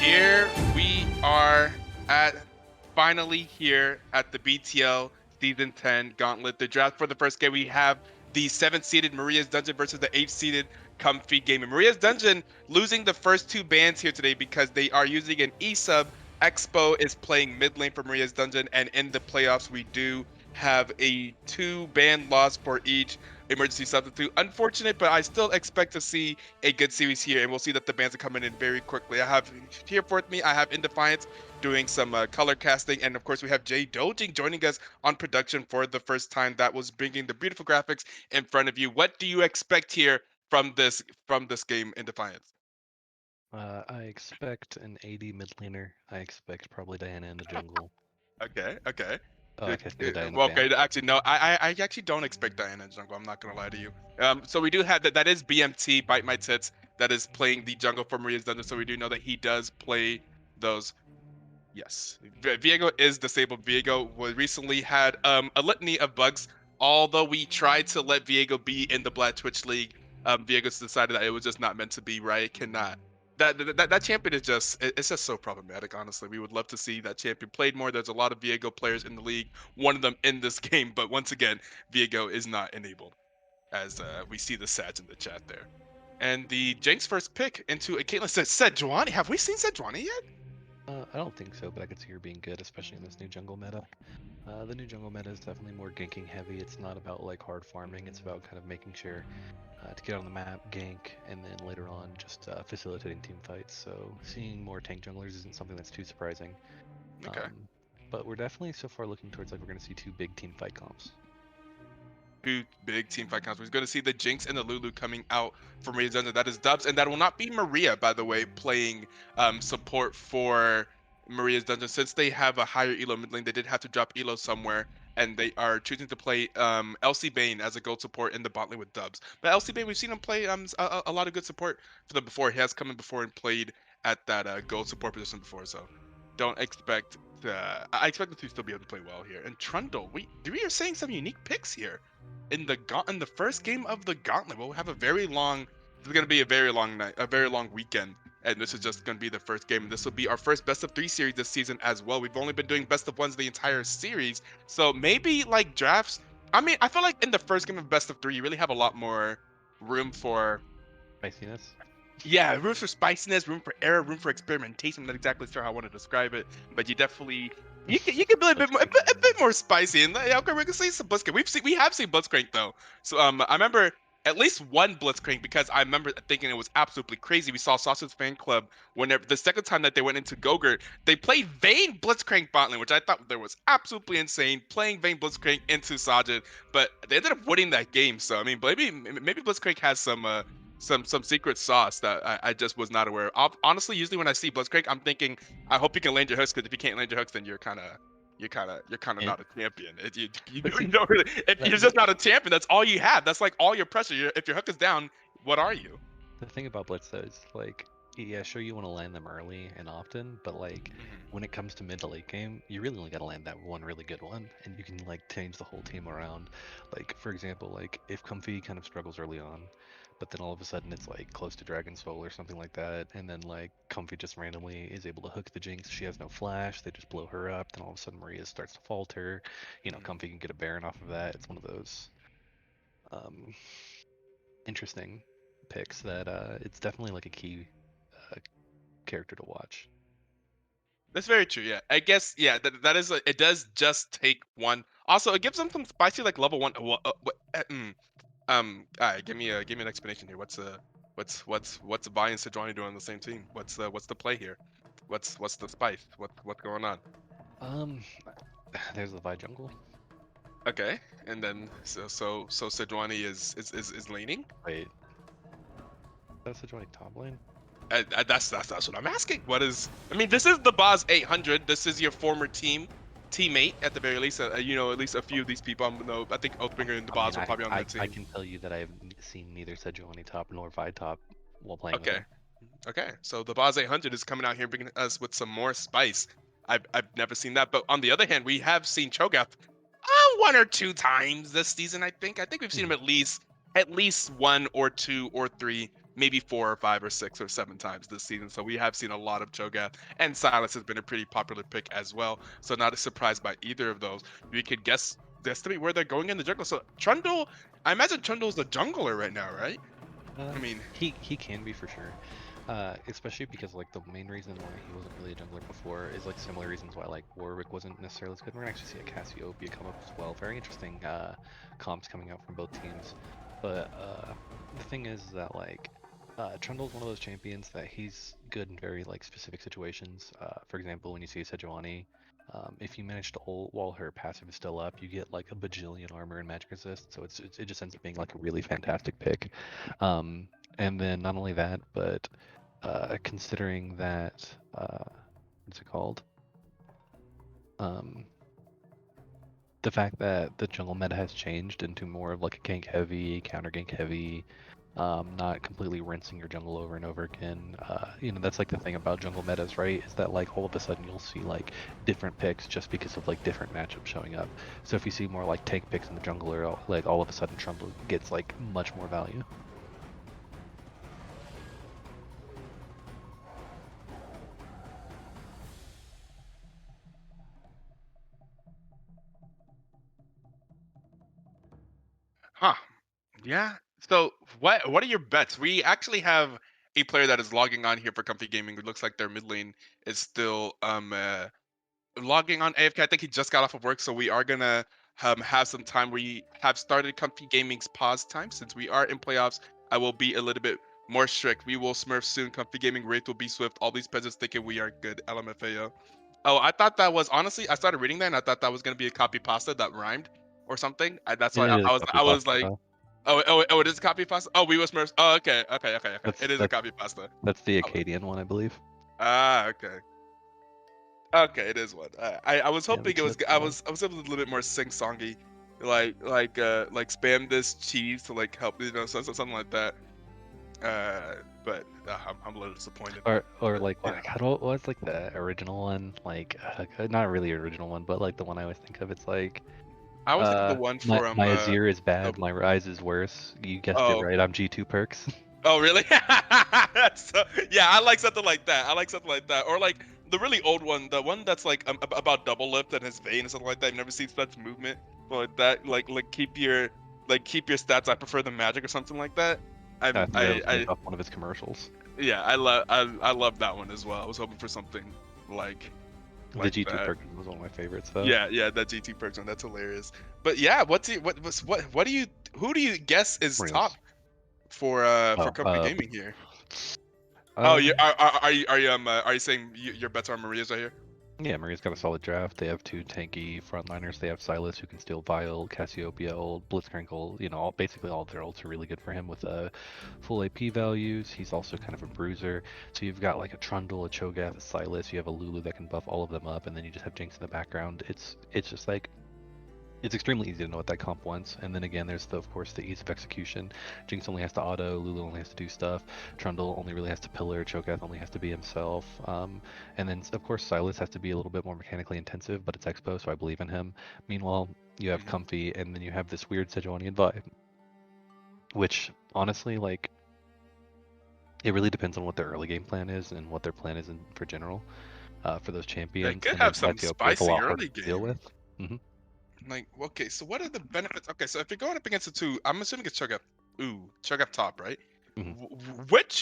Here we are at finally here at the BTL Season 10 Gauntlet. The draft for the first game, we have the 7th-seeded Maria's Dungeon versus the 8th-seeded Comfy Game. And Maria's Dungeon losing the first two bans here today because they are using an E-sub. Expo is playing mid lane for Maria's Dungeon, and in the playoffs, we do have a 2 ban loss for each emergency substitute. Unfortunate, but I still expect to see a good series here, and we'll see that the bans are coming in very quickly. I have here for me, I have In Defiance doing some color casting, and of course we have Jdoging joining us on production for the first time. That was bringing the beautiful graphics in front of you. What do you expect here from this game, In Defiance? I expect an AD mid laner. I expect probably Diana in the jungle. Okay, okay. Oh, I guess the Diana Well, ban. okay, actually, no, I actually don't expect Diana in jungle. I'm not gonna lie to you. So we do have that. That is BMT, Bite My Tits, that is playing the jungle for Maria's Dungeon. So we do know that he does play those. Yes, Viego is disabled. Viego was recently had a litany of bugs. Although we tried to let Viego be in the Black Twitch League, Viego's decided that it was just not meant to be. Right? Cannot. That champion is it's just so problematic. Honestly, we would love to see that champion played more. There's a lot of Viego players in the league. One of them in this game, but once again, Viego is not enabled. As we see the Sag in the chat there. And the Jenks first pick into a Caitlyn says Sejuani. Have we seen Sejuani yet? I don't think so, but I could see her being good, especially in this new jungle meta. The new jungle meta is definitely more ganking heavy. It's not about like hard farming. It's about kind of making sure to get on the map, gank, and then later on just facilitating team fights. So seeing more tank junglers isn't something that's too surprising. Okay. But we're definitely so far looking towards like we're going to see 2 big team fight comps. Two big team fight counts. We're going to see the Jinx and the Lulu coming out for Maria's Dungeon. That is Dubs, and that will not be Maria, by the way, playing support for Maria's Dungeon. Since they have a higher elo mid lane, they did have to drop elo somewhere, and they are choosing to play LC Bane as a gold support in the bot lane with Dubs. But LC Bane, we've seen him play a lot of good support for them before. He has come in before and played at that gold support position before, so don't expect. I expect them to still be able to play well here. And Trundle, we are saying some unique picks here in the first game of the Gauntlet. We'll have a very long. This is gonna be a very long night, a very long weekend, and this is just gonna be the first game. This will be our first best of 3 series this season as well. We've only been doing best of 1s the entire series, so maybe like drafts. I mean, I feel like in the first game of best of 3, you really have a lot more room for Spiciness. yeah, room for spiciness, room for error, room for experimentation. I'm not exactly sure how I want to describe it, but you can be a bit more a bit more spicy. And yeah, okay, we can see some blitzcrank. We have seen blitzcrank though. So I remember at least one blitzcrank because I remember thinking it was absolutely crazy. We saw Sausage Fan Club whenever the second time that they went into Gogurt, they played Vayne blitzcrank botlane, which I thought there was absolutely insane. Playing Vayne blitzcrank into Sajid, but they ended up winning that game. So I mean, maybe blitzcrank has some secret sauce that I just was not aware of. Honestly, usually when I see Blitzcrank, I'm thinking, I hope you can land your hooks, because if you can't land your hooks, then you're kind of And not a champion. but You see, don't really, if that, you're just not a champion, that's all you have. That's like all your pressure. If your hook is down, what are you? the thing about Blitz though is like, yeah, sure you want to land them early and often, but like Mhm. when it comes to mid to late game, you really only got to land that one really good one, and you can like change the whole team around. Like for example, like if Comfy kind of struggles early on, but then all of a sudden it's like close to Dragon Soul or something like that, and then like Comfy just randomly is able to hook the Jinx. She has no flash, they just blow her up. Then all of a sudden Maria starts to falter. Mhm. Comfy can get a Baron off of that. It's one of those um, interesting picks that it's definitely like a key uh, character to watch. That's very true. Yeah, I guess. Yeah, that is. It does just take one. Also, it gives them some spicy like level one. All right, give me an explanation here. What's Vi and Sejuani doing on the same team? What's the play here? What's the spice? What's going on? Um, there's the Vi jungle. Okay, and then so Sejuani is leaning. Wait, that's the joint top lane. That's what I'm asking. What is? I mean, this is the Boz 800. This is your former teammate at the very least. At least a few of these people. I think Oathbringer and the I mean, Boz are probably on that I team. can tell you that I have seen neither Sejuani top nor Vi top while playing with Okay, him. okay. So the Boz 800 is coming out here bringing us with some more spice. I've never seen that. But on the other hand, we have seen Cho'Gath one or two times this season. I think we've seen him Mhm. at least one or two or three maybe 4 or 5 or 6 or 7 times this season. So we have seen a lot of Cho'Gath, and Silas has been a pretty popular pick as well. So not a surprise by either of those. We could guesstimate where they're going in the jungle. So Trundle, I imagine Trundle's the jungler right now, right? I mean, He can be for sure. Especially because like the main reason why he wasn't really a jungler before is like similar reasons why like Warwick wasn't necessarily as good. We're gonna actually see a Cassiopeia come up as well. Very interesting comps coming out from both teams. But the thing is that like Trundle's one of those champions that he's good in very like specific situations. For example, when you see Sejuani, if you manage to ult while her passive is still up, you get like a bajillion armor and magic resist. So it just ends up being like a really fantastic pick. And then not only that, but considering that what's it called? Um, the fact that the jungle meta has changed into more of like a gank heavy, counter gank heavy, not completely rinsing your jungle over and over again. That's like the thing about jungle metas, right? Is that like all of a sudden you'll see like different picks just because of like different matchups showing up. So if you see more like tank picks in the jungler, like all of a sudden Trundle gets like much more value. huh? Yeah. So what are your bets? We actually have a player that is logging on here for Comfy Gaming. It looks like their mid lane is still logging on AFK. I think he just got off of work, so we are gonna have some time. We have started Comfy Gaming's pause time since we are in playoffs. I will be a little bit more strict. We will smurf soon. Comfy Gaming Wraith will be swift. All these peasants thinking we are good. LMFAO. Oh, I thought that was honestly. I started reading that and I thought that was gonna be a copy pasta that rhymed or something. That's why It is copy I was pasta like, though. oh, it is a copy pasta. Oh, we was smurfs. Oh, okay. That's It is a that's copy pasta. that's the Oh, Acadian one, I believe. okay. Okay, it is one. I was Yeah, hoping it was. that's the I one. was. I was a little bit more sing-songy, like spam this cheese to like help, something like that. But I'm a little disappointed. Or But, like yeah, what was like the original one? Like not really original one, but like the one I always think of. It's like I was thinking the one my for my Azir is oh, bad, my Rise is worse. You guessed it oh, right. I'm G2 perks. oh, really? So, yeah, I like something like that. I like something like that, or like the really old one, the one that's like about double lift and his vein and something like that. I've never seen such movement like that. Keep your stats. I prefer the magic or something like that. I I'm think that was based off one of his commercials. yeah, I love that one as well. I was hoping for something like The like G2 that. perk was one of my favorites though. Yeah, that GT perks one. That's hilarious. But yeah, what do you who do you guess is top Reels. for Oh, Comfy Gaming here? Oh, uh, are you saying your bets are Maria's right here? yeah, Maria's got a solid draft. They have two tanky frontliners. They have Silas who can steal Vile, Cassiopeia ult, Blitzcrankle. Basically all of their ults are really good for him with full AP values. He's also kind of a bruiser. So you've got like a Trundle, a Cho'Gath, a Silas. You have a Lulu that can buff all of them up, and then you just have Jinx in the background. It's just like it's extremely easy to know what that comp wants. And then again, there's of course the ease of execution. Jinx only has to auto, Lulu only has to do stuff, Trundle only really has to pillar, Cho'Gath only has to be himself. And then of course Silas has to be a little bit more mechanically intensive, but it's Expo, so I believe in him. Meanwhile, you have Mhm. Comfy, and then you have this weird Sejuanian vibe, which honestly, like, it really depends on what their early game plan is and what their plan is for general, for those They champions. could And then have some Cassiopeia is a spicy lot harder early to deal game. with. Hmm. Like, okay, so what are the benefits? Okay, so if you're going up against the two, I'm assuming it's Cho'Gath. Ooh, Cho'Gath top, right? Hmm.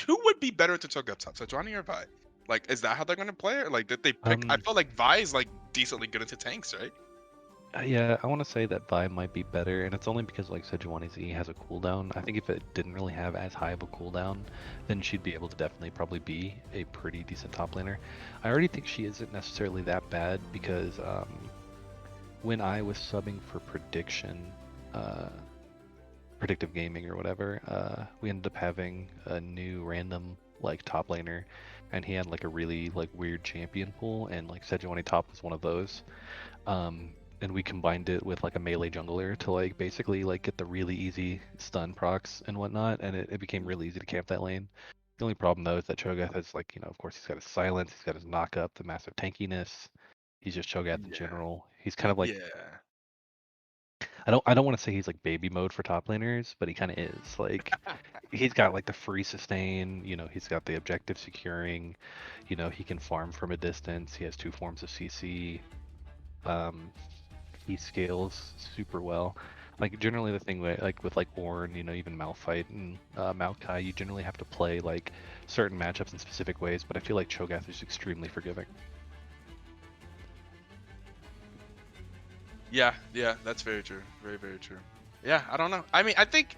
Who would be better to Cho'Gath top? So Johnny or Vi? Like, is that how they're gonna play it? Like, did they pick? I Um, feel like Vi is like decently good into tanks, right? Yeah, I want to say that Vi might be better, and it's only because like Sejuani's E has a cooldown. I think if it didn't really have as high of a cooldown, then she'd be able to definitely probably be a pretty decent top laner. I already think she isn't necessarily that bad because when I was subbing for uh, predictive gaming or whatever, we ended up having a new random like top laner, and he had like a really like weird champion pool, and like Sejuani top was one of those. um, and we combined it with like a melee jungler to like basically like get the really easy stun procs and whatnot, and it became really easy to camp that lane. The only problem though is that Cho'Gath has like, of course he's got his silence, he's got his knock up, the massive tankiness. He's just Cho'Gath in Yeah, general. He's kind of like, yeah. I don't want to say he's like baby mode for top laners, but he kind of is. Like he's got like the free sustain, he's got the objective securing, he can farm from a distance. He has two forms of CC. Um, he scales super well. Like generally the thing with like Ornn, even Malphite and Maokai, you generally have to play like certain matchups in specific ways, but I feel like Cho'Gath is extremely forgiving. Yeah, that's very true. Very, very true. Yeah, I don't know. I mean, I think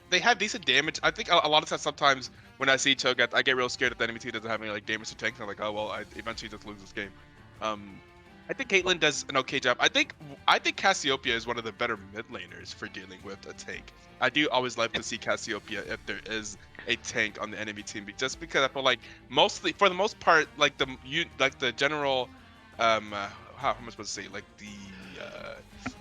they have decent damage. I think a lot of times, sometimes when I see Cho'Gath, I get real scared if the enemy team doesn't have any like damage to tank. And I'm like, oh well, I eventually just lose this game. Um, I think Caitlyn does an okay job. I think Cassiopeia is one of the better mid laners for dealing with a tank. I do always love to see Cassiopeia if there is a tank on the enemy team, just because I feel like mostly, for the most part, like the general, how am I supposed to say,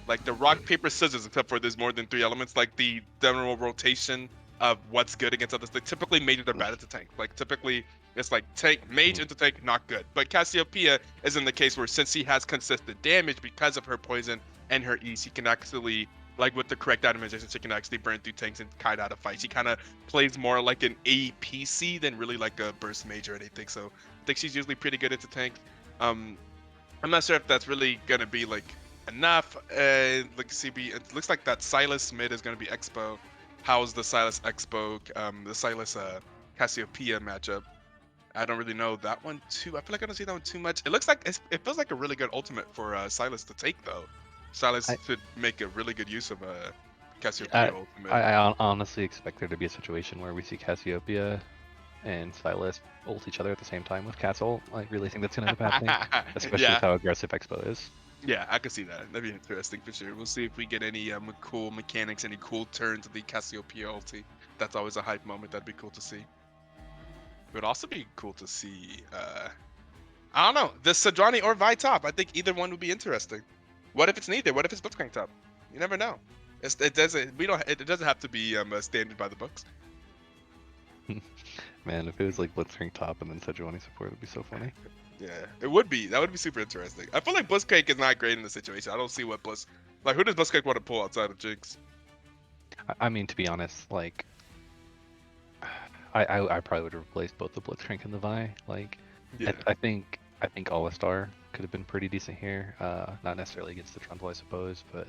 like the rock paper scissors, except for there's more than three elements, like the general rotation of what's good against others. Like typically mages are bad at the tank. Like typically it's like tank mage Mhm. into tank, not good. But Cassiopeia is in the case where, since he has consistent damage because of her poison and her E, she can actually, like with the correct optimization, she can actually burn through tanks and kite out a fight. She kind of plays more like an APC than really like a burst mage or anything. So I think she's usually pretty good into tank. Um, I'm not sure if that's really gonna be like enough. Like CB, it looks like that Silas mid is gonna be Expo. How's the Silas Expo, the Silas Cassiopeia matchup? I don't really know that one too. I feel like I don't see that one too much. It looks like it feels like a really good ultimate for Silas to take though. Silas I, should make a really good use of I, Cassiopeia ultimate. I honestly expect there to be a situation where we see Cassiopeia and Silas ult each other at the same time with Castle. I really think that's going to end up happening, especially with Yeah, how aggressive Expo is. yeah, I can see that. That'd be interesting for sure. We'll see if we get any cool mechanics, any cool turns of the Cassiopeia ulti. That's always a hype moment. That'd be cool to see. It would also be cool to see. I don't know, the Sedrani or Vi top. I think either one would be interesting. What if it's neither? What if it's Blitzcrank top? You never know. It doesn't. We don't. It doesn't have to be standard by the books. Man, if it was like Blitzcrank top and then Sejuani support, it'd be so funny. Yeah, it would be. That would be super interesting. I feel like Blitzcrank is not great in the situation. I don't see what Blitz. Like, who does Blitzcrank want to pull outside of Jinx? I mean, to be honest, like I probably would have replaced both the Blitzcrank and the Vi. Like, Yeah. I think Alistar could have been pretty decent here. Not necessarily against the Trundle, I suppose, but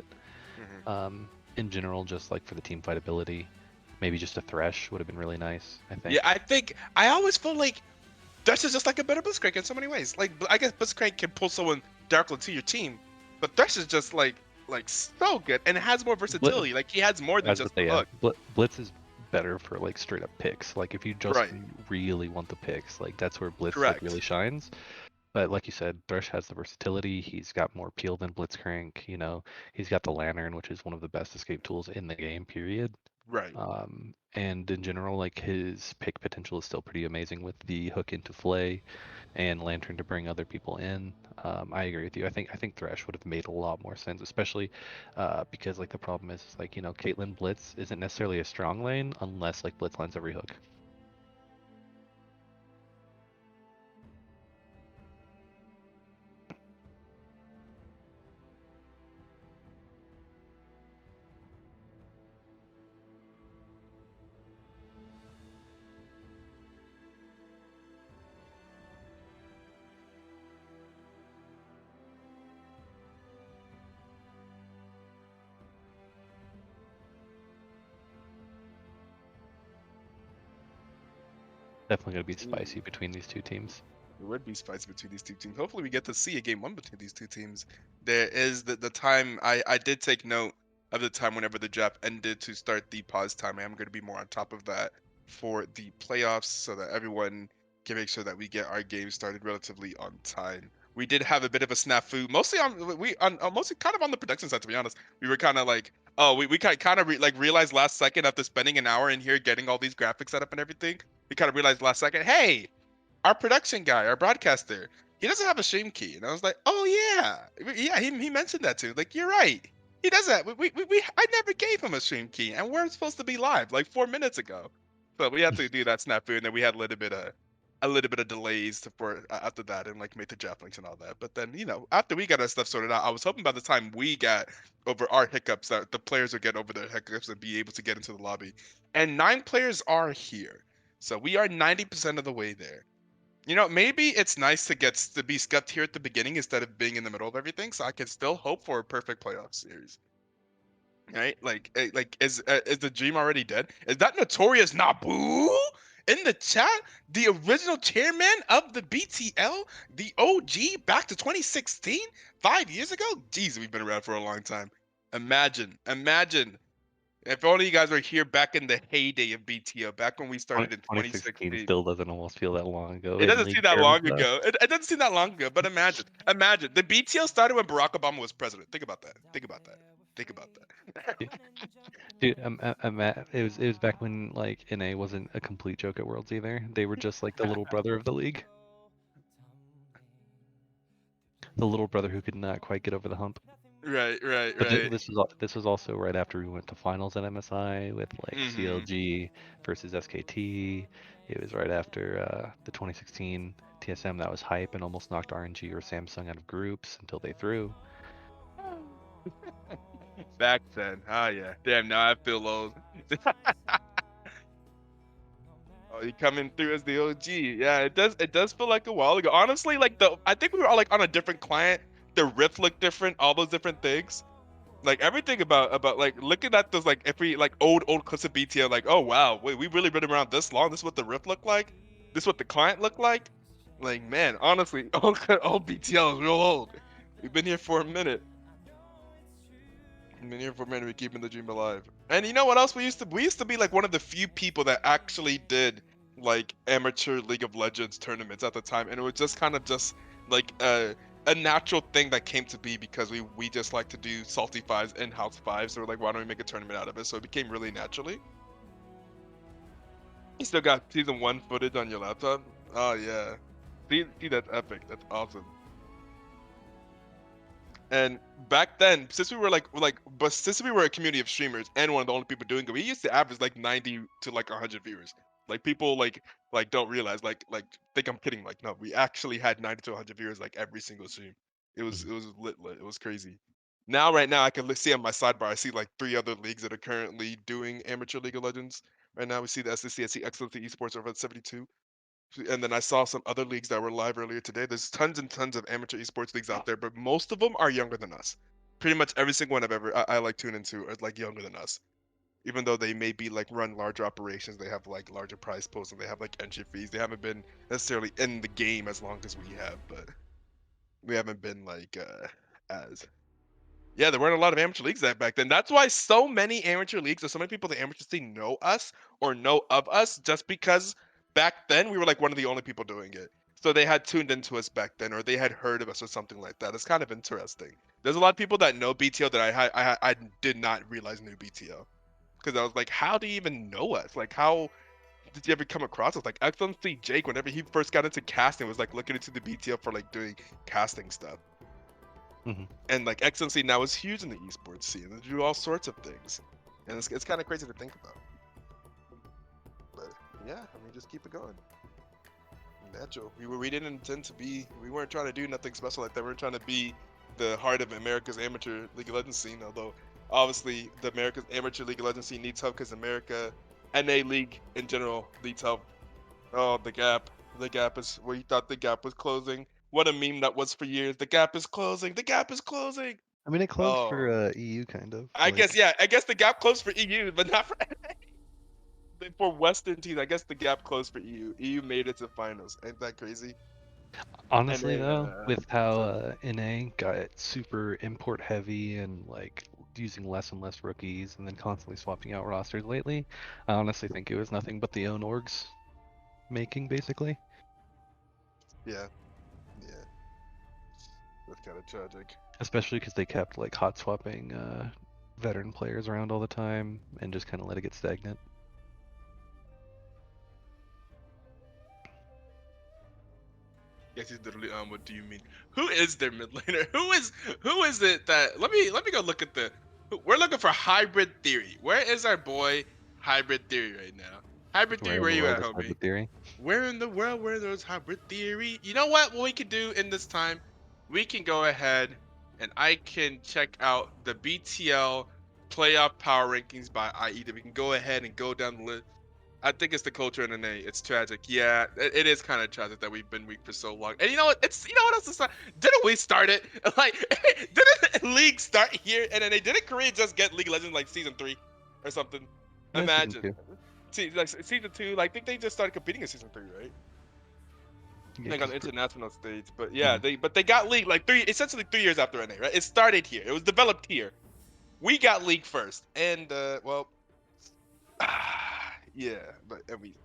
Hmm. in general, just like for the team fight ability, maybe just a Thresh would have been really nice. I Yeah, think. I think I always feel like Thresh is just like a better Blitzcrank in so many ways. Like, I guess Blitzcrank can pull someone directly to your team, but Thresh is just like so good and has more Bl- versatility. Like, he has more I than was gonna just the say, hook. Blitz is better for like straight up picks. Like if you just Right. really want the picks, like that's where Blitz like Correct. really shines. But like you said, Thresh has the versatility. He's got more peel than Blitzcrank. He's got the Lantern, which is one of the best escape tools in the game. Period. Right. And in general, like his pick potential is still pretty amazing with the hook into Flay and Lantern to bring other people in. I agree with you. I think Thresh would have made a lot more sense, especially because like the problem is like Caitlyn Blitz isn't necessarily a strong lane unless like Blitz lands every hook. Definitely gonna be spicy between these two teams. It would be spicy between these two teams. Hopefully, we get to see a game one between these two teams. There is the time I did take note of the time whenever the draft ended to start the pause time. I am going to be more on top of that for the playoffs so that everyone can make sure that we get our game started relatively on time. We did have a bit of a snafu, mostly mostly kind of on the production side. To be honest, we were kind of like, oh, we kind of like realized last second after spending an hour in here getting all these graphics set up and everything. We kind of realized last second, hey, our production guy, our broadcaster, he doesn't have a stream key. And I was like, oh yeah, he mentioned that too. Like, you're right. He does that. I never gave him a stream key, and we're supposed to be live like 4 minutes ago. So we had to do that snafu, and then we had a little bit of a little bit of delays for after that and like made the draft links and all that. But then after we got our stuff sorted out, I was hoping by the time we got over our hiccups that the players would get over their hiccups and be able to get into the lobby. And 9 players are here, so we are 90% of the way there. Maybe it's nice to be scuffed here at the beginning instead of being in the middle of everything, so I can still hope for a perfect playoff series. Right? Is the dream already dead? Is that notorious Naboo in the chat? The original chairman of the BTL, the OG back to 2016, 5 years ago. Jeez, we've been around for a long time. Imagine if only you guys were here back in the heyday of BTL, back when we started in 2016 2016. still doesn't almost feel that long ago It in doesn't league seem that terms, long though. ago. It doesn't seem that long ago, but imagine. The BTL started when Barack Obama was president. Think about that. Think about that. Think about that. Dude, it was back when like NA wasn't a complete joke at Worlds either. They were just like the little brother of the league, the little brother who could not quite get over the hump. Right, right, But right. this was also right after we went to finals at MSI with like Mhm. CLG versus SKT. It was right after the 2016 TSM that was hype and almost knocked RNG or Samsung out of groups until they threw. Back then. Oh yeah. Damn, now I feel old. Oh, you coming through as the OG. Yeah, it does feel like a while ago. Honestly, like I think we were all like on a different client. The riff looked different, all those different things. Like everything about like looking at those like every like old clips of BTL, like, oh wow, wait, we really been around this long. This is what the riff looked like. This is what the client looked like. Like, man, honestly, old BTL is real old. We've been here for a minute. Been here for a minute. We're keeping the dream alive. And you know what else we used to? We used to be like one of the few people that actually did like amateur League of Legends tournaments at the time, and it was just kind of just like a natural thing that came to be because we just like to do salty fives and house fives. So we're like, why don't we make a tournament out of it? So it became really naturally. You still got season 1 footage on your laptop? Oh yeah. See, that's epic. That's awesome. And back then, since we were a community of streamers and one of the only people doing it, we used to average like 90 to like 100 viewers. Like people like don't realize think I'm kidding. Like no, we actually had 90 to 100 viewers like every single stream. It was lit. It was crazy. Now right now I can see on my sidebar I see like 3 other leagues that are currently doing amateur League of Legends. Right now we see the SSC, I see Excellency Esports over at 72. And then I saw some other leagues that were live earlier today. There's tons and tons of amateur esports leagues out there, but most of them are younger than us. Pretty much every single one I like tune into is like younger than us. Even though they may be like run larger operations, they have like larger prize pools and they have like entry fees. They haven't been necessarily in the game as long as we have, but we haven't been like as yeah, there weren't a lot of amateur leagues back then. That's why so many amateur leagues or so many people in the amateur scene know us or know of us just because back then we were like one of the only people doing it. So they had tuned into us back then or they had heard of us or something like that. It's kind of interesting. There's a lot of people that know BTO that I did not realize knew BTO because I was like, how do you even know us? Like, how did you ever come across us? Like, Excellency Jake, whenever he first got into casting, was like looking into the BTO for like doing casting stuff. Hmm. And like Excellency now is huge in the esports scene. They do all sorts of things, and it's kind of crazy to think about. But yeah, I mean, just keep it going. Natural. We didn't intend to be. We weren't trying to do nothing special like that. We were trying to be the heart of America's amateur League of Legends scene. Although obviously the America's amateur League of Legends scene needs help because America NA League in general needs help. Oh, the gap. The gap is where you thought the gap was closing. What a meme that was for years. The gap is closing. The gap is closing. I mean, it closed for Oh, EU kind of I guess like. yeah. I guess the gap closed for EU, but not for for Western teams. I guess the gap closed for EU. EU made it to finals. Ain't that crazy? And Honestly, then though, with how so NA got super import heavy and like using less and less rookies and then constantly swapping out rosters lately, I honestly think it was nothing but the own orgs making, basically. yeah, yeah, that's kind of tragic. Especially because they kept like hot swapping veteran players around all the time and just kind of let it get stagnant. Yes, he's literally what do you mean? Who is their mid laner? Who is it that let me go look at we're looking for hybrid theory. Where is our boy hybrid theory right now? Hybrid theory, Where in where the you world at, is homie? hybrid theory? Where in the world were those hybrid theory? You know what? What we could do in this time, we can go ahead and I can check out the BTL playoff power rankings by IE. That we can go ahead and go down the list. I think it's the culture in NA. It's tragic. Yeah, it is kind of tragic that we've been weak for so long. And you know what? It's you know what else is didn't we start it? Like didn't League start here and then they didn't Korea just get League of Legends like season 3 or something? Season Imagine. 2. See, like season 2, like I think they just started competing in season 3, right? Yeah, Like on because the international stage. But yeah, they got League like essentially 3 years after NA, right? It started here. It was developed here. We got League first, and well, yeah, but I mean,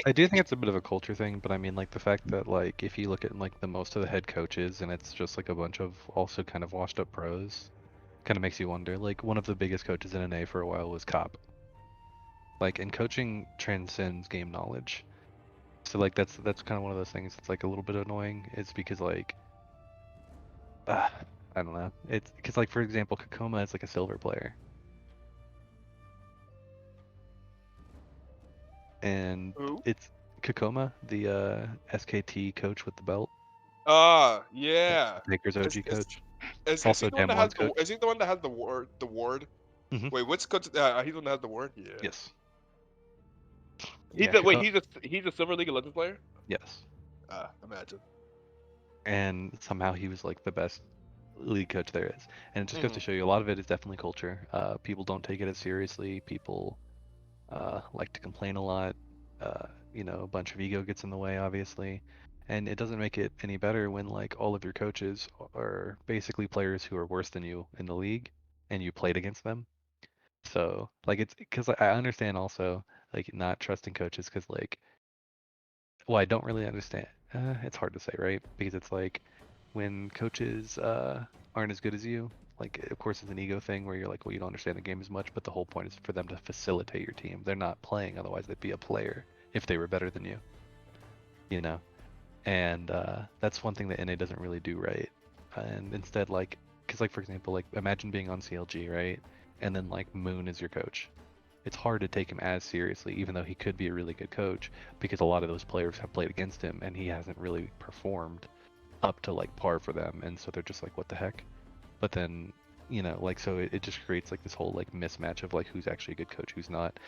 I do think it's a bit of a culture thing, but I mean, like the fact that like if you look at like the most of the head coaches and it's just like a bunch of also kind of washed up pros, kind of makes you wonder. Like one of the biggest coaches in NA for a while was Cop. Like, and coaching transcends game knowledge. So like that's kind of one of those things that's like a little bit annoying. Is because like uh, I don't know. It's because like for example, Kakoma is like a silver player, and who? it's Kakoma, the SKT coach with the belt, like Yeah. Baker's Is OG is coach, is he also the one that has Damon's the? coach. Is he the one that has the ward? The ward? Hmm. Wait, which coach? He's the one that has the ward. Yeah. Yes. He's Yeah, a wait. Kakoma. He's a Silver League of Legends player. Yes. Imagine. And somehow he was like the best league coach there is. And it just goes Hmm. to show you a lot of it is definitely culture. People don't take it as seriously. People like to complain a lot. A bunch of ego gets in the way, obviously. And it doesn't make it any better when like all of your coaches are basically players who are worse than you in the league and you played against them. So like it's because I understand also like not trusting coaches because like well, I don't really understand. It's hard to say, right? Because it's like when coaches aren't as good as you, like of course it's an ego thing where you're like, well, you don't understand the game as much, but the whole point is for them to facilitate your team. They're not playing, otherwise they'd be a player if they were better than you, you know? And that's one thing that NA doesn't really do right. And instead, like, because like for example, like imagine being on CLG, right? And then like Moon is your coach. It's hard to take him as seriously, even though he could be a really good coach, because a lot of those players have played against him and he hasn't really performed up to like par for them, and so they're just like, what the heck? But then, like so it just creates like this whole like mismatch of like who's actually a good coach, who's not.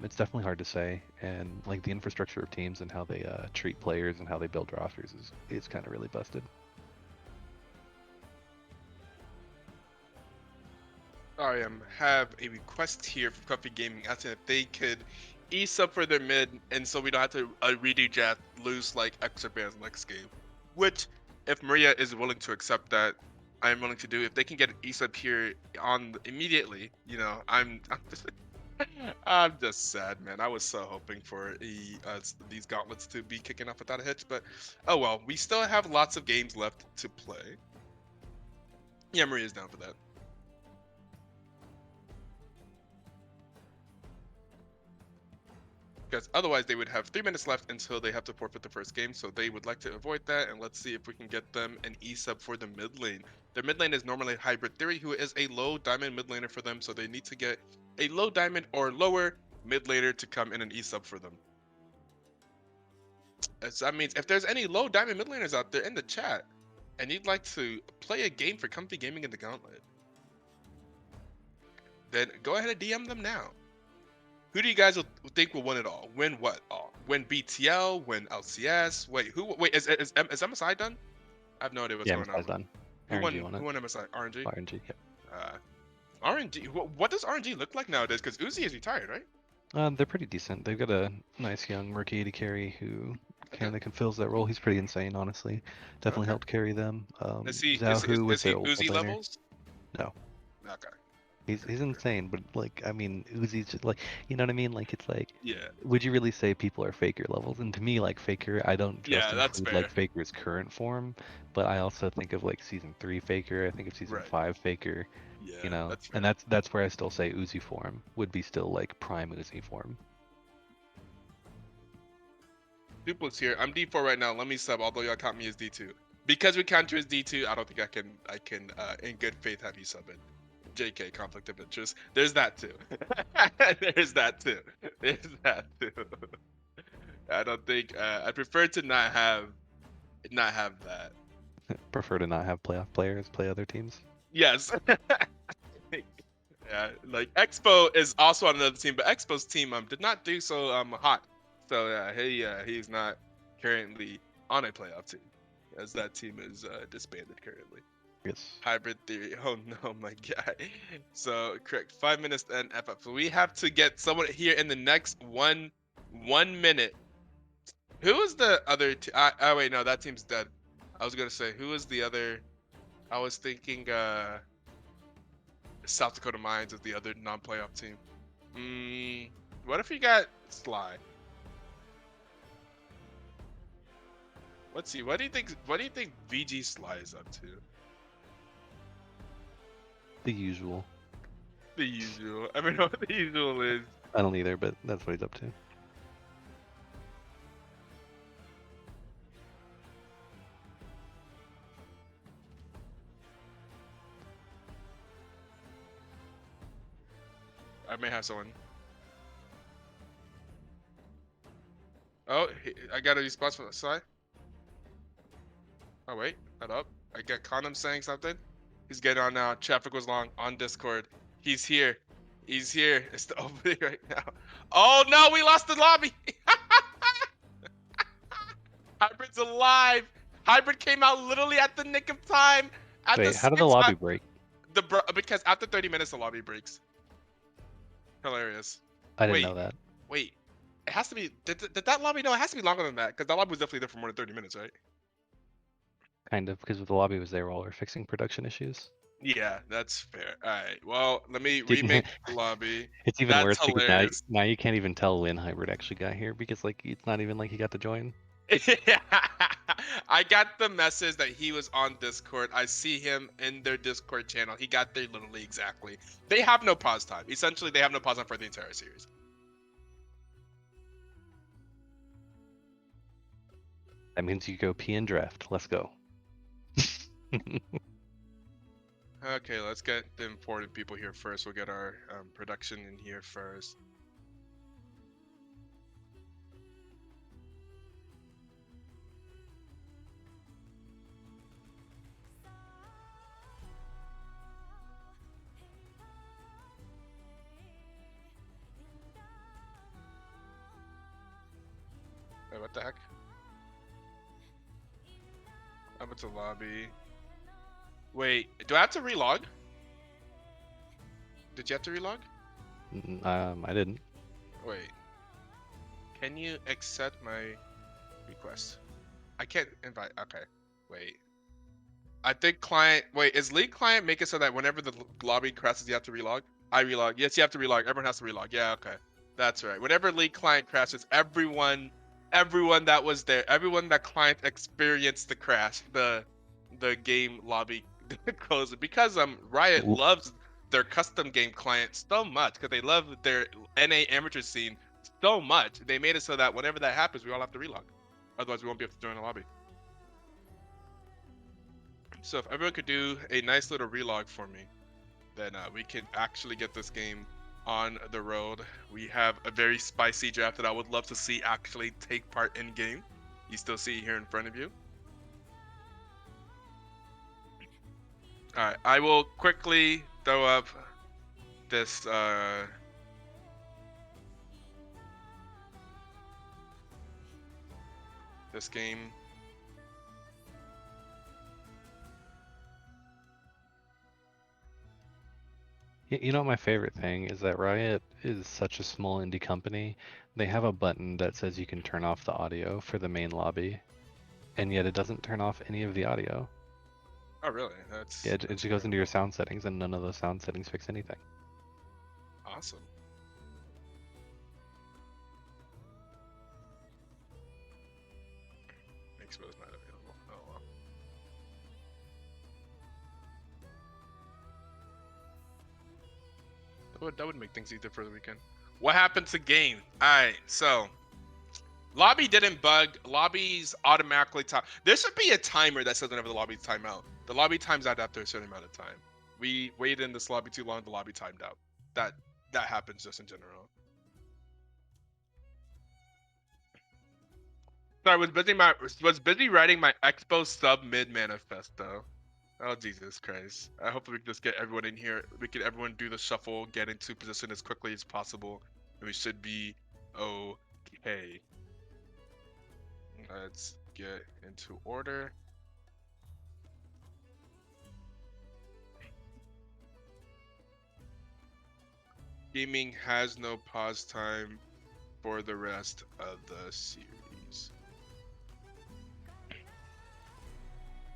It's definitely hard to say, and like the infrastructure of teams and how they treat players and how they build rosters is kind of really busted. I have a request here from Coffee Gaming asking if they could sub for their mid, and so we don't have to redo draft, lose like extra bands next game. Which, if Maria is willing to accept that, I am willing to do. If they can get an sub here on immediately, I'm just sad, man. I was so hoping for these gauntlets to be kicking off without a hitch, but oh well. We still have lots of games left to play. Yeah, Maria's down for that. Because otherwise they would have 3 minutes left until they have to forfeit the first game. So they would like to avoid that, and let's see if we can get them an sub for the mid lane. Their mid lane is normally Hybrid Theory, who is a low diamond mid laner for them, so they need to get a low diamond or lower mid laner to come in an sub for them. As that means if there's any low diamond mid laners out there in the chat and you'd like to play a game for Comfy Gaming in the Gauntlet, then go ahead and DM them now. Who do you guys think will win it all? Win what all? Win BTL? Win LCS? Wait, who? Wait, is MSI done? I have no idea what's Yeah, going on. MSI's done. Who RNG won? won Who it. won MSI? RNG. RNG, yep. RNG. What does RNG look like nowadays? Because Uzi is retired, right? They're pretty decent. They've got a nice young rookie to carry who Okay. kind of fills that role. He's pretty insane, honestly. Definitely Okay. helped carry them. Is he Zhao is was he their old mid Uzi laner. levels? No, Okay. he's insane, but like I mean, Uzi's just like you know what I mean. Like it's like, Yeah. would you really say people are Faker levels? And to me, like Faker, I don't just Yeah, that's include fair. like Faker's current form, but I also think of like season 3 Faker. I think of Right. season 5 Faker. Yeah, that's And fair. that's where I still say Uzi form would be still like prime Uzi form. Duplex here. I'm D4 right now. Let me sub. Although y'all count me as D2. Because we count you as D2, I don't think I can in good faith have you sub it. JK, conflict of interest. There's that too. There's that too. There's that too. I don't think I prefer to not have that. Prefer to not have playoff players play other teams. Yes. Yeah, like Expo is also on another team, but Expo's team did not do so hot. So he's not currently on a playoff team, as that team is disbanded currently. Yes. Hybrid theory. Oh no, my guy. So correct. 5 minutes to end FF. So we have to get someone here in the next 1 minute. Who is the other? Oh wait, no, that team's dead. I was gonna say who is the other? I was thinking South Dakota Mines is the other non-playoff team. What if we got Sly? Let's see. What do you think? What do you think VG Sly is up to? The usual. The usual. I don't know what the usual is. I don't either, but that's what he's up to. I may have someone. Oh, I got a response from the side. Oh wait, hold up. I got Condom saying something. He's getting on now. Traffic was long on Discord. He's here. He's here. It's the opening right now. Oh no, we lost the lobby. Hybrid's alive. Hybrid came out literally at the nick of time. Wait, how did the lobby break? Because after 30 minutes the lobby breaks. Hilarious. I didn't know that. Wait, it has to be. Did that lobby? No, it has to be longer than that because that lobby was definitely there for more than 30 minutes, right? Kind of, because the lobby was there while we were fixing production issues. Yeah, that's fair. All right. Well, let me remake the lobby. It's even That's worse hilarious. because now you can't even tell when Hybrid actually got here because like it's not even like he got to join. I got the message that he was on Discord. I see him in their Discord channel. He got there literally exactly. They have no pause time. Essentially, they have no pause time for the entire series. That means you go pee and draft. Let's go. Okay, let's get the important people here first. We'll get our production in here first. Wait, what the heck? I'm at the lobby. Wait, do I have to relog? Did you have to relog? I didn't. Wait. Can you accept my request? I can't invite. Okay. Wait. I think client. Wait, is lead client make it so that whenever the lobby crashes, you have to relog? I relog. Yes, you have to relog. Everyone has to relog. Yeah, okay. That's right. Whenever lead client crashes, everyone that was there, everyone that client experienced the crash, the game lobby closes because Riot loves their custom game client so much because they love their NA amateur scene so much. They made it so that whenever that happens, we all have to relog. Otherwise, we won't be able to join the lobby. So if everyone could do a nice little relog for me, then we can actually get this game on the road. We have a very spicy draft that I would love to see actually take part in game. You still see it here in front of you. All right, I will quickly throw up this this game. You know, my favorite thing is that Riot is such a small indie company. They have a button that says you can turn off the audio for the main lobby, and yet it doesn't turn off any of the audio. Oh, really? That's Yeah, it just goes into your sound settings, and none of those sound settings fix anything. awesome. Expo's not available. Oh well. That would make things easier for the weekend. What happened to game? Alright, so lobby didn't bug. Lobbies automatically time. There should be a timer that says whenever the lobbies time out. The lobby times out after a certain amount of time. We waited in this lobby too long. The lobby timed out. That that happens just in general. Sorry, was busy writing my Expo sub mid manifesto. Oh Jesus Christ! I hope we can just get everyone in here. We can everyone do the shuffle, get into position as quickly as possible, and we should be okay. Let's get into order. Gaming has no pause time for the rest of the series.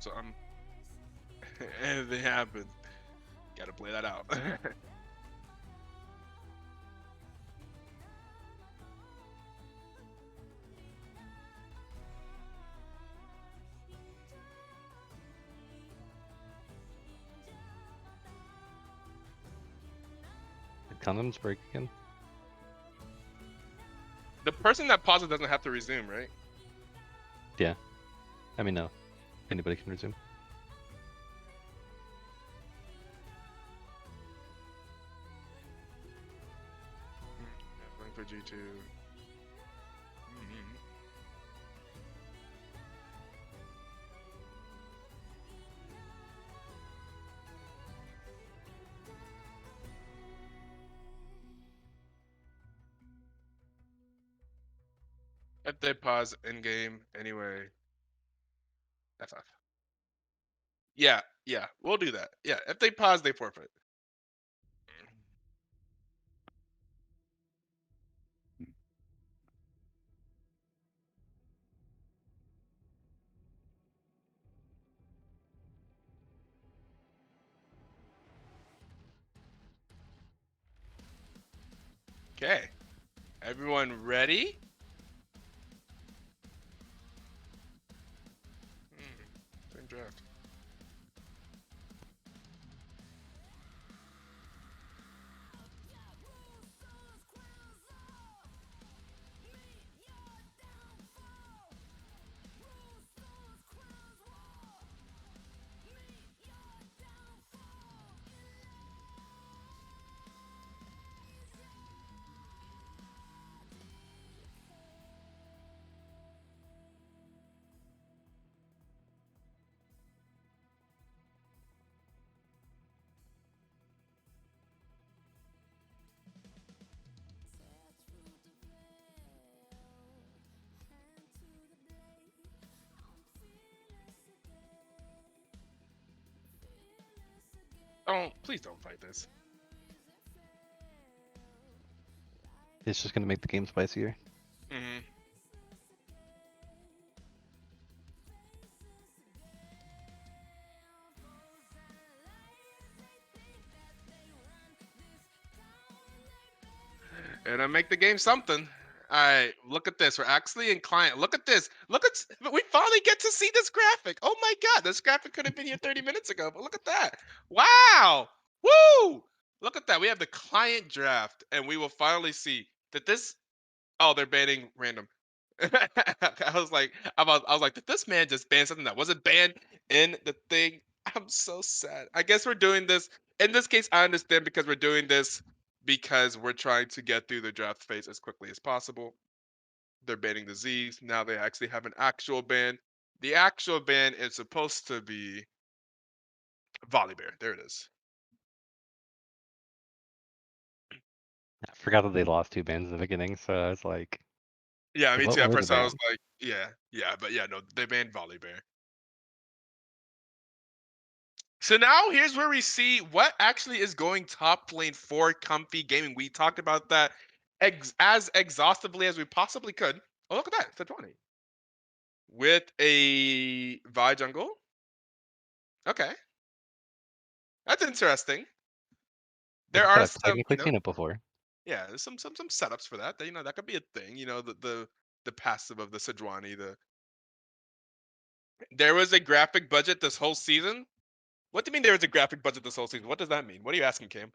So I'm anything happens, gotta play that out. Did condoms break again? The person that pauses doesn't have to resume, right? Yeah. I mean, no. Anybody can resume. Going for G2. If they pause in game anyway, FF. Yeah, yeah, we'll do that. Yeah, if they pause, they forfeit. Okay, everyone ready? Same draft. Please don't fight this. It's just gonna make the game spicier. Mm-hmm. And I make the game something. All right, look at this. We're actually in client. Look at this. We finally get to see this graphic. Oh my God, this graphic could have been here 30 minutes ago, but look at that. Wow. Woo! Look at that. We have the client draft, and we will finally see that this. Oh, they're banning random. I was like, did this man just ban something that wasn't banned in the thing? I'm so sad. I guess we're doing this. In this case, I understand because we're doing this because we're trying to get through the draft phase as quickly as possible. They're banning the Z's. Now they actually have an actual ban. The actual ban is supposed to be Volibear. There it is. I forgot that they lost 2 bans in the beginning, so I was like, Yeah, me what too. At were the first, I was bans? like, yeah, but yeah, no, they banned Volibear. So now here's where we see what actually is going top lane for Comfy Gaming. We talked about that as exhaustively as we possibly could. Oh, look at that. It's a 20. With a Vi jungle. Okay. That's interesting. Like There I said, are I've some, technically seen it before. yeah, there's some setups for that. That could be a thing. The passive of the Sejuani. There was a graphic budget this whole season. What do you mean there was a graphic budget this whole season? What does that mean? What are you asking, Cam?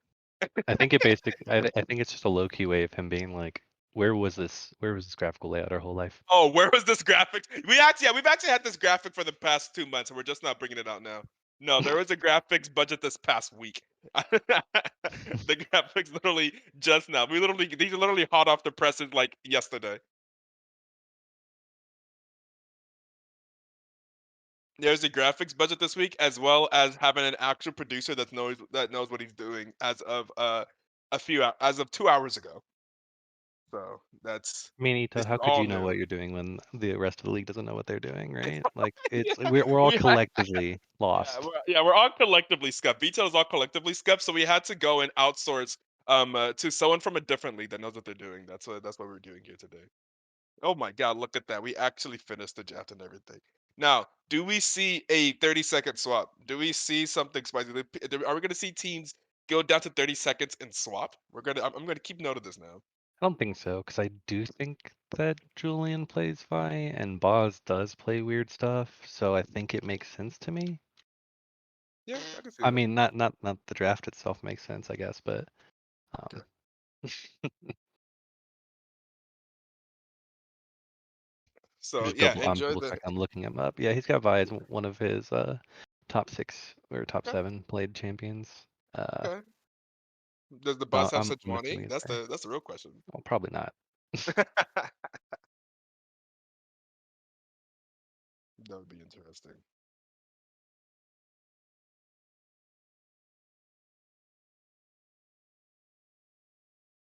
I think it basically, I think it's just a low key way of him being like, where was this graphical layout our whole life? Oh, where was this graphic? We've actually had this graphic for the past 2 months, and we're just not bringing it out now. No, there was a graphics budget this past week. The graphics literally just now. These are literally hot off the presses like yesterday. There's a graphics budget this week, as well as having an actual producer that knows what he's doing as of 2 hours ago. So Manito, this how is could all you know new. what you're doing when the rest of the league doesn't know what they're doing, right? Like Yeah, it's we're all we had collectively yeah, lost. we're all collectively scuffed. BTL is all collectively scuffed, so we had to go and outsource to someone from a different league that knows what they're doing. That's what we're doing here today. Oh my god, look at that. We actually finished the draft and everything. Now, do we see a 30-second swap? Do we see something spicy? Are we going to see teams go down to 30 seconds and swap? I'm going to keep note of this now. I don't think so, because I do think that Julian plays Vi and Boz does play weird stuff, so I think it makes sense to me. Yeah, I can see I that. mean, not the draft itself makes sense, I guess, but Okay. um, So, just yeah, I'm enjoy double the check. I'm looking him up. Yeah, he's got Vi as one of his top 6 or top Okay. 7 played champions. Uh, Okay. Does the so bus have such I'm money? assuming he's That's there. the real question. Well, probably not. That would be interesting.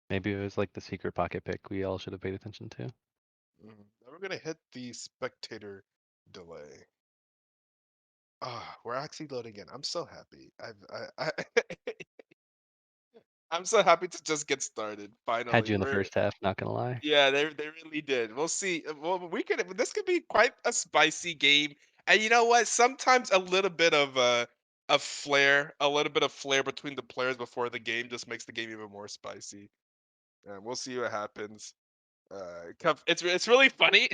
Maybe it was like the secret pocket pick we all should have paid attention to. Now we're gonna hit the spectator delay. Ah, we're actually loading in. I'm so happy. I'm so happy to just get started. Had Finally, you in the we're first half, not gonna lie. yeah, they really did. We'll see. Well, we could. This could be quite a spicy game. And you know what? Sometimes a little bit of flair, a little bit of flair between the players before the game just makes the game even more spicy. And we'll see what happens. It's really funny.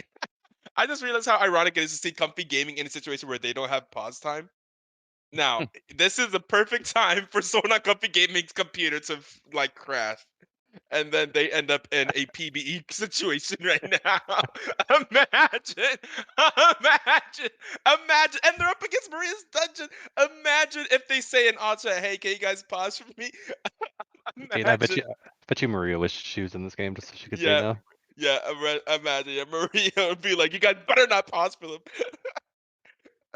I just realized how ironic it is to see Comfy Gaming in a situation where they don't have pause time. Now, this is the perfect time for someone on Comfy Gaming's computer to like crash, and then they end up in a PBE situation right now. Imagine, imagine, imagine, and they're up against Maria's dungeon. Imagine if they say in all chat, "Hey, can you guys pause for me?" Wait, Imagine, I bet you Maria wished she was in this game just so she could say yeah, no. yeah. Imagine, yeah, Maria would be like, "You guys better not pause for them."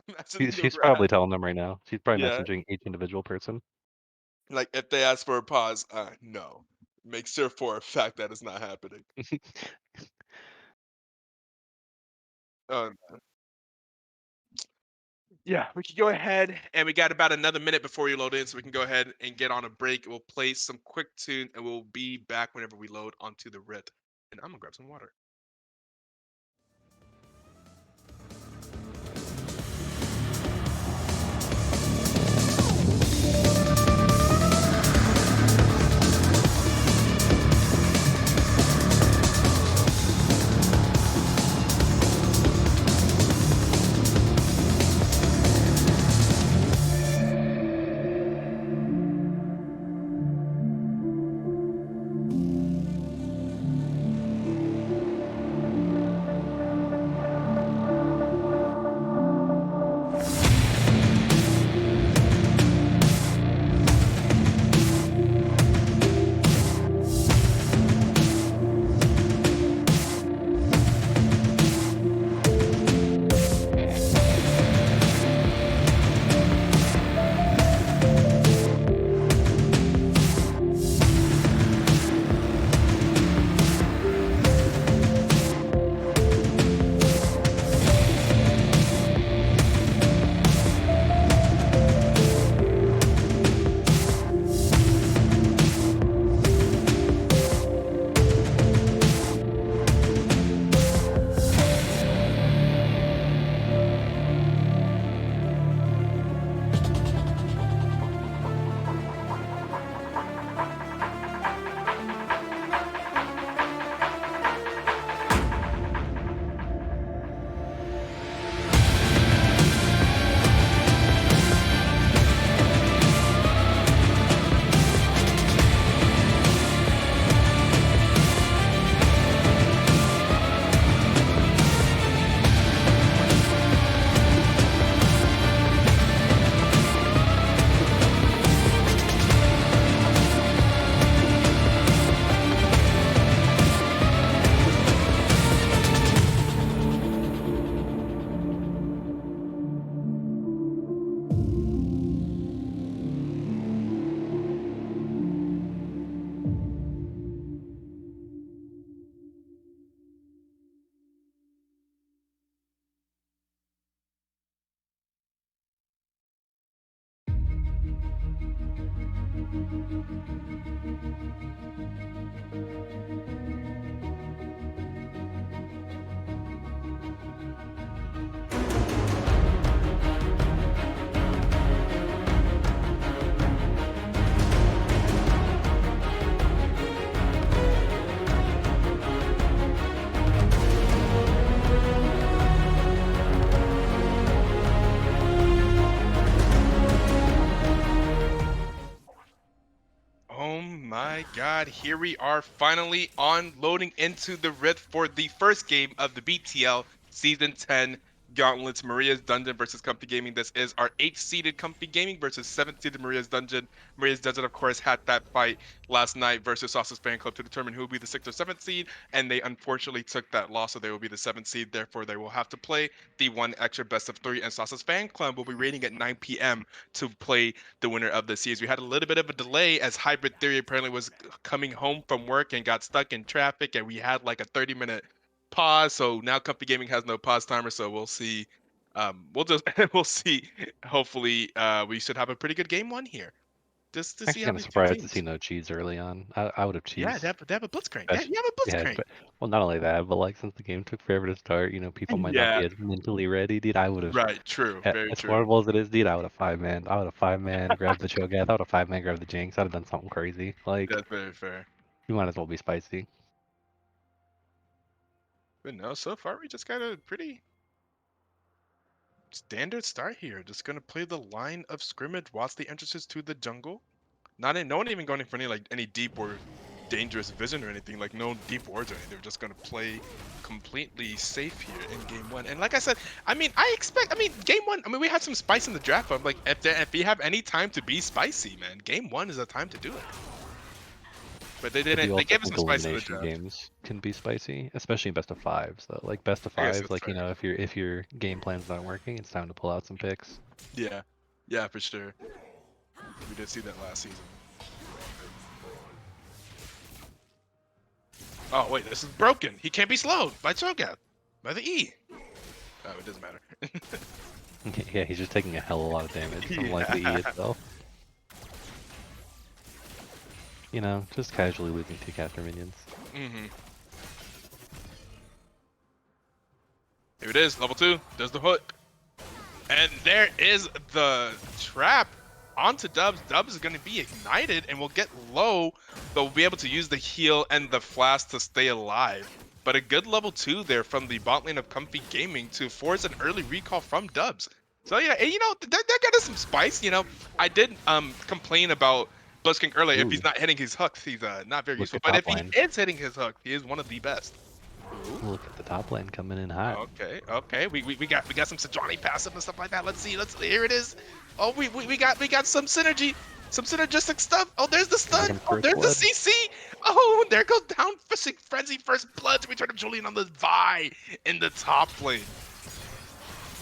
Imagine the She's wrath. probably telling them right now. She's probably Yeah, messaging each individual person. like if they ask for a pause, no. Make sure for a fact that is not happening. Um, yeah, we can go ahead and we got about another minute before you load in, so we can go ahead and get on a break. We'll play some quick tune and we'll be back whenever we load onto the RIT. And I'm gonna grab some water. my god, here we are finally on loading into the Rift for the first game of the BTL Season 10 Gauntlets Maria's Dungeon versus Comfy Gaming. This is our 8th-seeded Comfy Gaming versus 7th-seeded Maria's Dungeon. Maria's Dungeon, of course, had that fight last night versus Sauce's Fan Club to determine who will be the 6th or 7th seed, and they unfortunately took that loss, so they will be the 7th seed. Therefore, they will have to play the one extra best of 3, and Sauce's Fan Club will be rating at 9 p.m. to play the winner of the series. We had a little bit of a delay as Hybrid Theory apparently was coming home from work and got stuck in traffic, and we had like a 30-minute pause. So now Comfy Gaming has no pause timer, so we'll see. We'll just we'll see. Hopefully, we should have a pretty good game one here, just to see Actually, how kind of these two surprised to see teams. no cheese early on. I would have Yeah, cheese. they have a blitzcrank. Yeah, Especially, you have a yeah, blitzcrank. well, not only that, but like since the game took forever to start, people might not Yeah, be as mentally ready, dude. I would have, right. True. Very as true. horrible as it is, dude. I would have five man grabbed the Cho'Gath. I would have five-man grabbed the Jinx. I'd have done something crazy. Like That's very fair. you might as well be spicy. But no, so far we just got a pretty standard start here. Just gonna play the line of scrimmage, watch the entrances to the jungle. No one even going for any deep or dangerous vision or anything. Like no deep wards or anything. They're just gonna play completely safe here in game one. And like I said, game one. I mean, we had some spice in the draft. But like, if you have any time to be spicy, man, game one is the time to do it. But they But didn't. you They also gave us think some spice in the elimination draft. games can be spicy, especially in best of fives though. Like best of I guess fives, that's like fair. if your game plan's not working, it's time to pull out some picks. Yeah, yeah, for sure. We did see that last season. Oh wait, this is broken. He can't be slowed by Cho'Gath, by the E. Oh, it doesn't matter. Yeah, he's just taking a hell of a lot of damage from like the E Yeah. itself. Just casually losing two caster minions. Mm-hmm. Here it is, level 2. There's the hook. And there is the trap onto Dubs. Dubs is going to be ignited and will get low, but will be able to use the heal and the flash to stay alive. But a good level 2 there from the bot lane of Comfy Gaming to force an early recall from Dubs. So yeah, and, they're getting some spice. I did complain about Blitzking earlier. If Ooh, he's not hitting his hooks, he's not very look useful. at But if top he lane. is hitting his hook, he is one of the best. Ooh. Look at the top lane coming in hot. Okay. We got some Sejuani passive and stuff like that. Let's see. Here it is. Oh, we got some synergy, some synergistic stuff. Oh, there's the stun. Dragon Oh, first there's the blood. CC. Oh, and there goes down fishing frenzy first blood to return of Julian on the Vi in the top lane.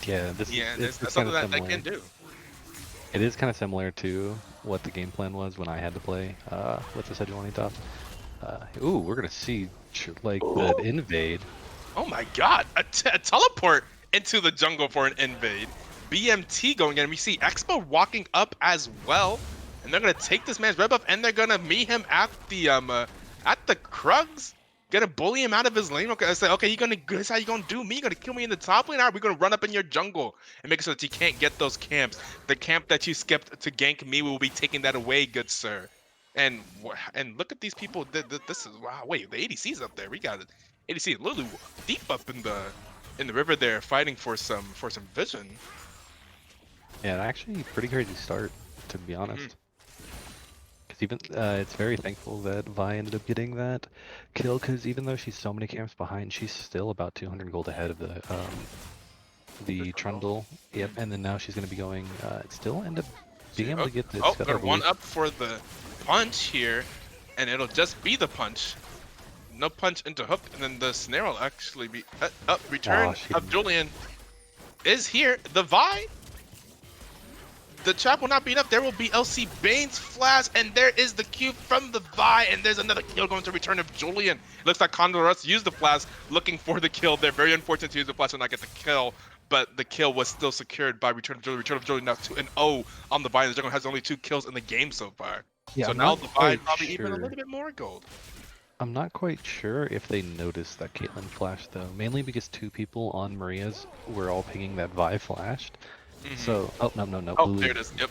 Yeah, this Yeah, is it's that's kind something of that they similar. can do. It is kind of similar to what the game plan was when I had to play with the Sejuani top. Ooh, we're gonna see like the invade. Oh my God, a teleport into the jungle for an invade. BMT going in, and we see Expo walking up as well, and they're gonna take this man's red buff, and they're gonna meet him at the Krugs, gonna bully him out of his lane. Okay, I say, okay, this how you gonna do me? You gonna kill me in the top lane? All right, we're gonna run up in your jungle and make it so that you can't get those camps. The camp that you skipped to gank me, we will be taking that away, good sir. And look at these people. This is wow. Wait, the ADC's up there. We got it. ADC Lulu deep up in the river there, fighting for some vision. Yeah, actually, pretty crazy start to be honest. Because even it's very thankful that Vi ended up getting that kill. Because even though she's so many camps behind, she's still about 200 gold ahead of the Trundle. Yep, and then now she's gonna be going. Still end up being able to get this. They're one up for the punch here, and it'll just be the punch. No punch into hook, and then the snare will actually be return of Julian is here. The Vi, the trap will not be enough. There will be LC Bane's flash, and there is the Q from the Vi, and there's another kill going to return of Julian. Looks like Condor Russ used the flash, looking for the kill. They're very unfortunate to use the flash and not get the kill, but the kill was still secured by return of Julian. Return of Julian now 2-0 on the Vi. The jungle has only 2 kills in the game so far. Yeah, so I'm now not the Vi quite probably even a sure. little bit more gold. I'm not quite sure if they noticed that Caitlyn flashed though, mainly because 2 people on Maria's were all pinging that Vi flashed. So, oh no, Oh, blue. there it is. Yep.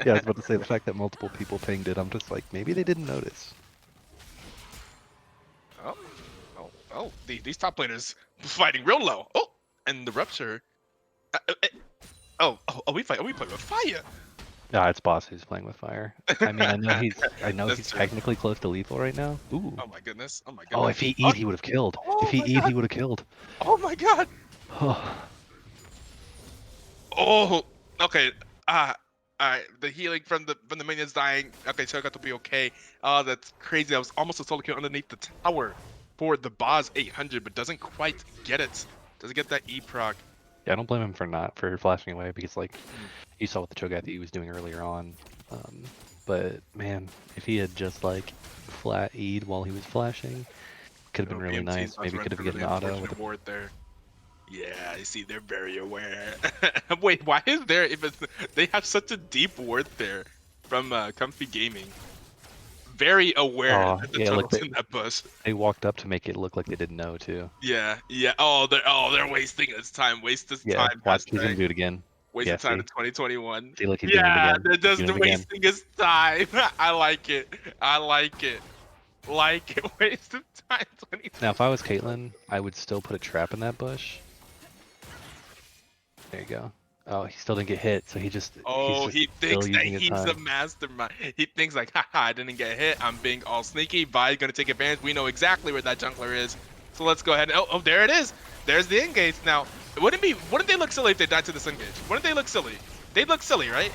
Yeah, I was about to say the fact that multiple people pinged it. I'm just like, maybe they didn't notice. These top laners fighting real low. Oh, and the rupture. We play with fire. Ah, it's boss who's playing with fire. I mean, I know That's he's true. technically close to lethal right now. Ooh. Oh my goodness. Oh my Oh, goodness. if he Oh, E'd, he would have killed. If oh he my E'd, god. he would have killed. Oh my god. Oh, Oh, okay. Ah, alright. The healing from the minions dying. Okay, so I got to be okay. Oh, that's crazy. I was almost a solo kill underneath the tower for the boss 800, but doesn't quite get it. Doesn't get that E proc. yeah, I don't blame him for flashing away because like Mm. you saw what the Cho'Gath he was doing earlier on. Um, but man, if he had just like flat E'd while he was flashing, could have been Oh, really BMT is nice. about to Maybe run could have through a gotten really the auto with unfortunate the. ward there. Yeah, I see. They're very aware. Wait, why is there even? They have such a deep ward there from Comfy Gaming. Very aware Oh that the yeah, like turtle's in that bush. they walked up to make it look like they didn't know too. Yeah, yeah. Oh, they're wasting his time. Waste his Yeah, time. watch, he's Hashtag gonna do it again. waste Yeah, of time in see, 2021. see, like he's doing it Yeah, again. they're He's just doing it again. wasting his time. I like it. I like it. Like it. Waste of time. Now, if I was 2021. Caitlyn, I would still put a trap in that bush. There you go. Oh, he still didn't get hit, so he's Oh, just he still thinks that using his he's a time. mastermind. He thinks like, haha, I didn't get hit. I'm being all sneaky. Vi's gonna take advantage. We know exactly where that jungler is. So let's go ahead. Oh, there it is. There's the engage. Now, wouldn't they look silly if they died to this engage? Wouldn't they look silly? They'd look silly, right?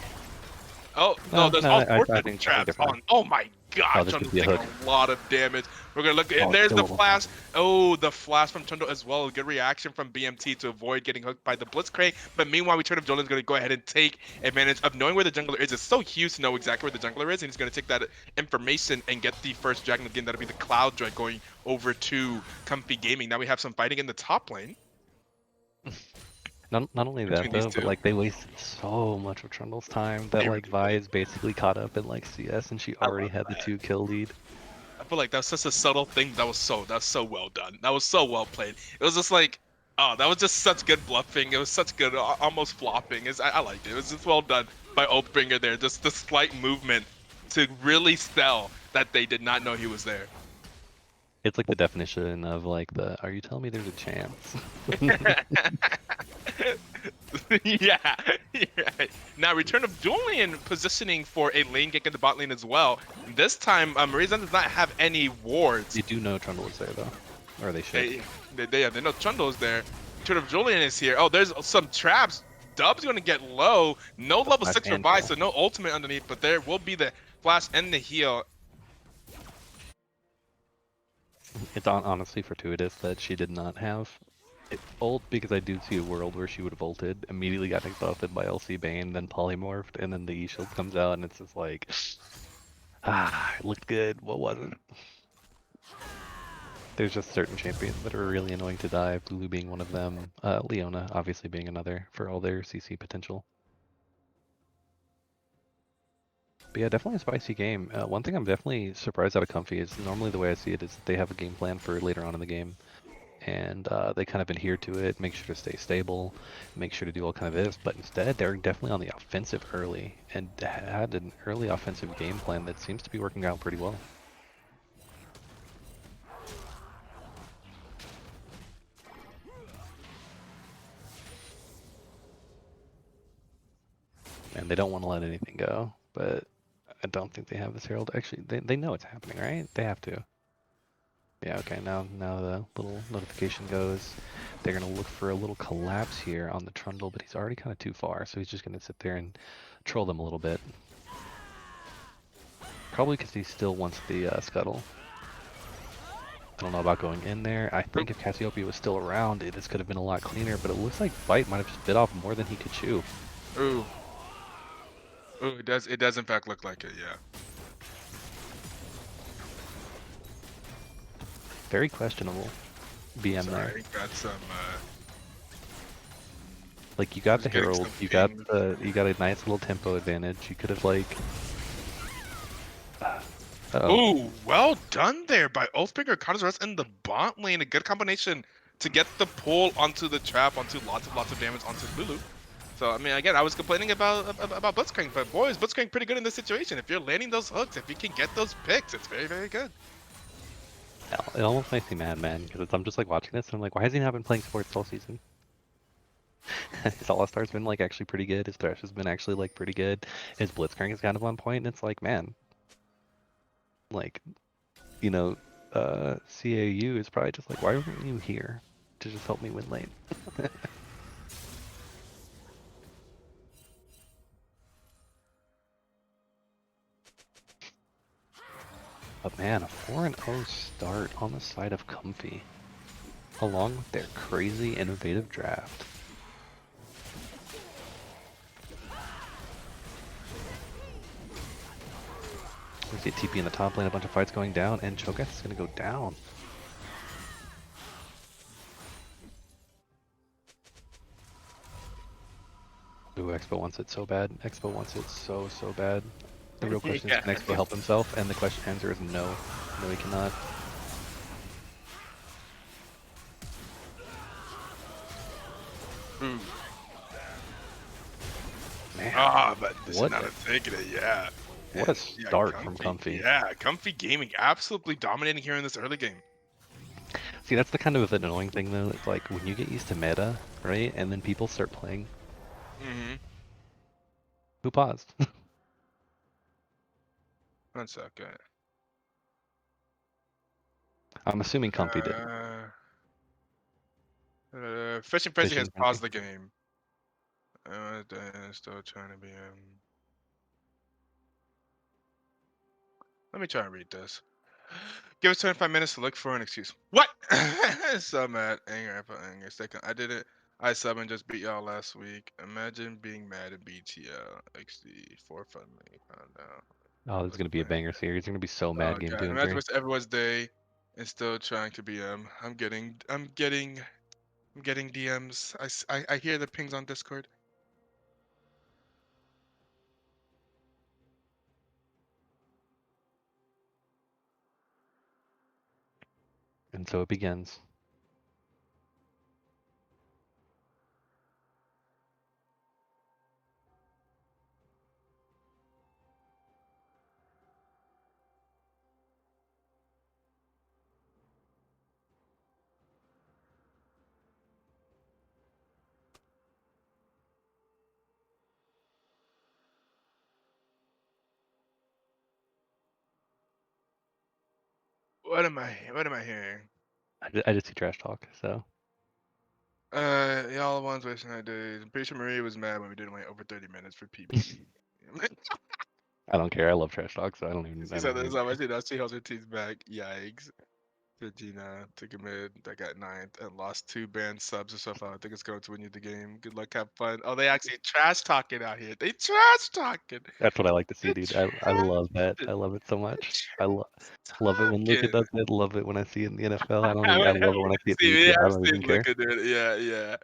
Oh no, No, there's no, all sorts I of think traps they're fine. on. Oh my Oh, gosh, this could Trundle's be a taking hook. a lot of damage. We're gonna look, and Oh, there's still the a little flash. Oh, the flash from Trundle as well. Good reaction from BMT to avoid getting hooked by the Blitzcrank. But meanwhile, we turn up Jolin's gonna go ahead and take advantage of knowing where the jungler is. It's so huge to know exactly where the jungler is, and he's gonna take that information and get the first dragon of the game. That'll be the Cloud Dread going over to Comfy Gaming. Now we have some fighting in the top lane Not only that between these though, but two. like they wasted so much of Trundle's time that They like really Vi did. is basically caught up in like CS and she I already love had the that. 2 kill lead. I feel like that's such a subtle thing. That's so well done. That was so well played. It was just like, oh, that was just such good bluffing. It was such good, almost flopping. I liked it. It was just well done by Oathbringer there. Just the slight movement to really sell that they did not know he was there. It's like the definition of like the are you telling me there's a chance? Yeah, right. Now return of Julian positioning for a lane gank in the bot lane as well. This time, Marizan does not have any wards. You do know Trundle is there though. Or they should. They know Trundle's there. Return of Julian is here. Oh, there's some traps. Dub's gonna get low. No The level flash 6 and revive, kill. so no ultimate underneath, but there will be the flash and the heal. It's honestly fortuitous that she did not have ult because I do see a world where she would have ulted, immediately got exhausted by LC Bane, then polymorphed, and then the E shield comes out, and it's just like, it looked good. What wasn't? There's just certain champions that are really annoying to die. Lulu being one of them. Leona obviously being another for all their CC potential. But yeah, definitely a spicy game. One thing I'm definitely surprised out of Comfy is normally the way I see it is that they have a game plan for later on in the game. And they kind of adhere to it, make sure to stay stable, make sure to do all kind of this, but instead they're definitely on the offensive early and had an early offensive game plan that seems to be working out pretty well. And they don't want to let anything go, but I don't think they have this Herald. Actually, they know it's happening, right? They have to. Yeah, okay, now the little notification goes. They're going to look for a little collapse here on the Trundle, but he's already kind of too far, so he's just going to sit there and troll them a little bit. Probably because he still wants the scuttle. I don't know about going in there. I think if Cassiopeia was still around, this could have been a lot cleaner, but it looks like Bite might have just bit off more than he could chew. Ooh. Ooh, it does in fact look like it, yeah. Very questionable BM there. Sorry, got some Like you got was the getting Herald, some you got ping. a nice little tempo advantage. You could have like uh-oh. Ooh, well done there by Oathbringer. Counters us in the bot lane. A good combination to get the pull onto the trap, onto lots of damage onto Lulu. So I mean, again, I was complaining about Blitzcrank, but boy, is Blitzcrank pretty good in this situation. If you're landing those hooks, if you can get those picks, it's very good. It almost makes me mad, man, because I'm just like watching this and I'm like, why has he not been playing sports all season? His All-Star's been like actually pretty good. His Thresh has been actually like pretty good. His Blitzcrank is kind of on point, and it's like, man, like, you know, CAU is probably just like, why weren't you here to just help me win lane? But man, a 4-0 start on the side of Comfy, along with their crazy innovative draft. We see TP in the top lane, a bunch of fights going down, and Cho'Gath is going to go down. Ooh, Expo wants it so bad. Expo wants it so bad. The real question is, Yeah. can Expo help himself? And the answer is no. No, he cannot. Ooh. Man, But this is what not a, a taking it, yeah. what a start from Comfy. Yeah, Comfy Gaming absolutely dominating here in this early game. See, that's the kind of annoying thing though. It's like when you get used to meta, right? And then people start playing. Mm-hmm. Who paused? 1 second. I'm assuming Comfy did. Fishing Frenzy has Fishing paused Comfy. the game. Still trying to be Let me try and read this. Give us 25 minutes to look for an excuse. What? So mad. Anger. Second. I did it. I sub and just beat y'all last week. Imagine being mad at BTL. XD. For friendly. Found out. Oh, this is gonna be a banger series. You're gonna be so Oh mad game god. 2 and Imagine 3. what's everyone's day and still trying to be I'm getting DMs. I hear the pings on Discord. And so it begins. What am I hearing? I just see trash talk, so Y'all the ones wasting our days. I'm pretty sure Maria was mad when we didn't wait over 30 minutes for PvP. I don't care. I love trash talk, so I don't She said even this time. I care. see that she held her team's back. Yikes. Regina took a mid that got ninth and lost 2 banned subs or something. I think it's going to win you the game. Good luck, have fun. Oh, they actually trash talking out here. They trash talking. That's what I like to see, They dude. I love that. trash I love it so much. I love it when Luca talking. does it. Love it when I see it in the NFL. I I love it when I see it in see, BTL. yeah, I I've don't even seen care. Luca do it. Yeah, yeah.